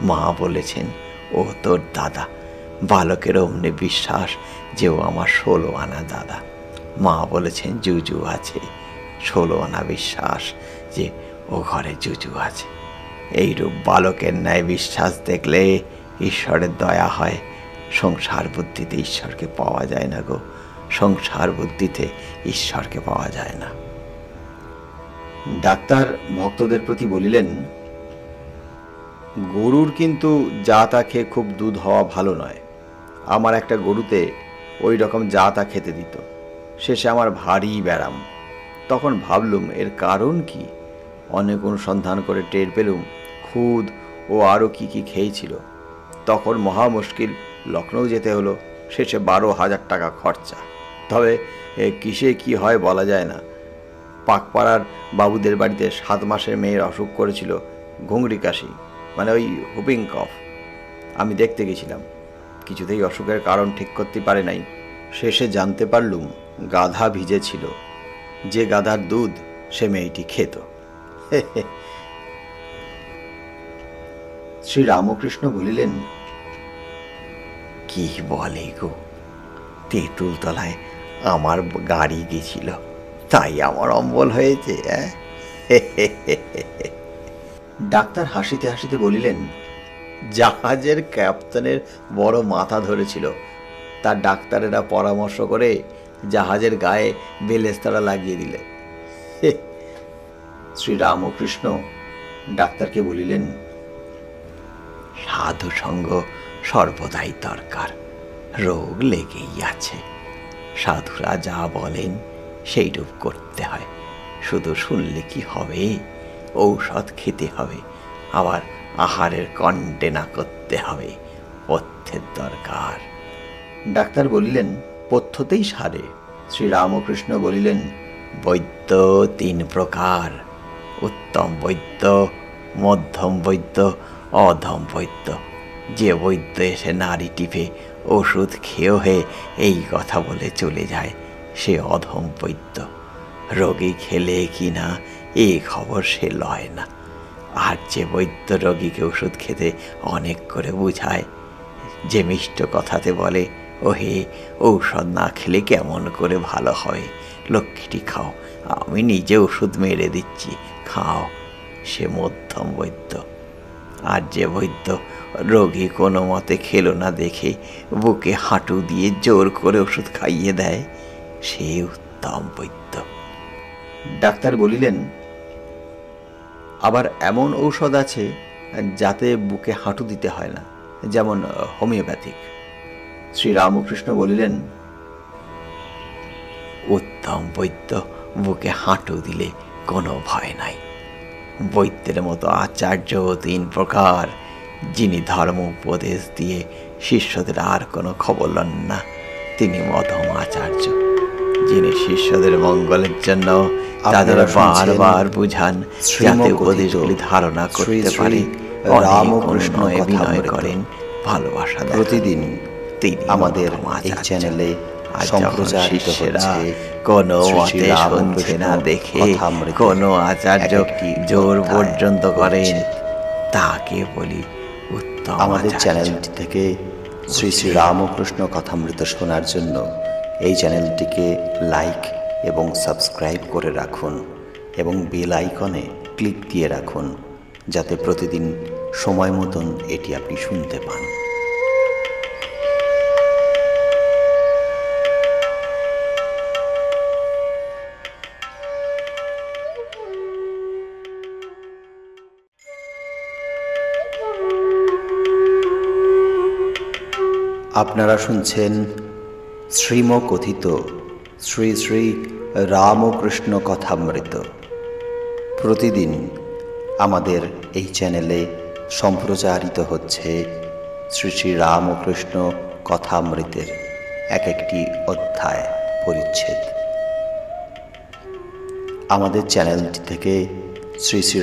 মা বলেছেন, ও তোর দাদা। বালকের অমনি বিশ্বাস যে ও আমার 16 আনা দাদা। মা বলেছেন, জুজু আছে। 16 আনা বিশ্বাস যে ও ঘরে জুজু আছে। এইরূপ বালকের ন্যায় বিশ্বাস দেখলে ঈশ্বরের দয়া হয়। সংসার বুদ্ধিতে ঈশ্বরকে পাওয়া যায় না গো। সংসার বুদ্ধিতে ঈশ্বরকে পাওয়া যায় না। ডাক্তার ভক্তদের প্রতি বলিলেন, গরুর কিন্তু যা তা খেয়ে খুব দুধ হওয়া ভালো নয়। আমার একটা গরুতে ওই রকম যা তা খেতে দিত, শেষে আমার ভারী ব্যারাম। তখন ভাবলুম এর কারণ কি। অনেক অনুসন্ধান করে টের পেলুম খুদ ও আরও কি কি খেয়েছিল। তখন মহা মুশকিল, লখনৌ যেতে হলো, শেষে 12,000 টাকা খরচা। তবে কিসে কি হয় বলা যায় না। পাকপাড়ার বাবুদের বাড়িতে 7 মাসের মেয়ের অসুখ করেছিল, ঘুংরি কাশি, মানে ওই হুপিং কফ। আমি দেখতে গেছিলাম, কিছুতেই অসুখের কারণ ঠিক করতে পারে নাই। শেষে জানতে পারলুম গাধা ভিজেছিল, যে গাধার দুধ সে মেয়েটি খেত। শ্রী রামকৃষ্ণ বলিলেন, কি বলে গো, তেঁতুল তলায় আমার গাড়ি গেছিল, তাই আমার অম্বল হয়েছে। ডাক্তার হাসিতে হাসিতে বলিলেন, জাহাজের ক্যাপ্টেনের বড় মাথা ধরেছিল, তার ডাক্তারেরা পরামর্শ করে জাহাজের গায়ে বেলেস্তারা লাগিয়ে দিলে। শ্রী রামকৃষ্ণ ডাক্তারকে বলিলেন, সাধু সঙ্গ সর্বদাই দরকার, রোগ লেগেই আছে। সাধুরা যা বলেন সেইরূপ করতে হয়। শুধু শুনলে কি হবে, ঔষধ খেতে হবে, আবার আহারের কন্টে না করতে হবে, পথ্যের দরকার। ডাক্তার বলিলেন, পথ্যতেই সারে। শ্রী রামকৃষ্ণ বলিলেন, বৈদ্য 3 প্রকার, উত্তম বৈদ্য, মধ্যম বৈদ্য, অধম বৈদ্য। যে বৈদ্য এসে নাড়ি টিপে ওষুধ খেয়েও হয়ে এই কথা বলে চলে যায়, সে অধম বৈদ্য। রোগী খেলে কি না এই খবর সে লয় না। আর যে বৈদ্য রোগীকে ওষুধ খেতে অনেক করে বুঝায়, যে মিষ্ট কথাতে বলে, ওহে ঔষধ না খেলে কেমন করে ভালো হয়, লক্ষ্মীটি খাও, আমি নিজে ওষুধ মেরে দিচ্ছি, খাও, সে মধ্যম বৈদ্য। আর যে বৈদ্য রোগী কোনো মতে খেলো না দেখে বুকে হাঁটু দিয়ে জোর করে ওষুধ খাইয়ে দেয়, সে উত্তম বৈদ্য। ডাক্তার বলিলেন, আবার এমন ঔষধ আছে যাতে বুকে হাঁটু দিতে হয় না, যেমন হোমিওপ্যাথিক। শ্রী রামকৃষ্ণ বলিলেন, উত্তম বৈদ্য বুকে হাঁটু দিলে কোনো ভয় নাই। বৈদ্যের মতো আচার্য 3 প্রকার, যিনি ধর্ম উপদেশ দিয়ে শিষ্যদের আর কোনো খবর লন না, তিনি মধ্যম আচার্য, যিনি শিষ্যদের মঙ্গলের জন্য তাদের বারবার বুঝান, যাতে উপদেশগুলি ধারণা করতে পারে, রামকৃষ্ণ অভিনয় করেন, ভালোবাসা দেন। প্রতিদিন তিনি আমাদের এই চ্যানেলে সম্প্রচারিত হচ্ছে কোনো মতে শুনছে না দেখে কোনো আচার্য জোর পর্যন্ত করেন, তাকে বলি উত্তম। আমাদের চ্যানেলটি থেকে শ্রী শ্রী রামকৃষ্ণ কথামৃত শোনার জন্য এই চ্যানেলটিকে লাইক এবং সাবস্ক্রাইব করে রাখুন এবং বেল আইকনে ক্লিক দিয়ে রাখুন, যাতে প্রতিদিন সময় মতন এটি আপনি শুনতে পান। আপনারা শুনছেন শ্রীমকথিত শ্রী শ্রী রামকৃষ্ণ কথামৃত। প্রতিদিন আমাদের এই চ্যানেলে সম্প্রচারিত হচ্ছে শ্রী শ্রী রামকৃষ্ণ কথামৃতের একটি অধ্যায় পরিচ্ছেদ। আমাদের চ্যানেলটি থেকে শ্রী শ্রী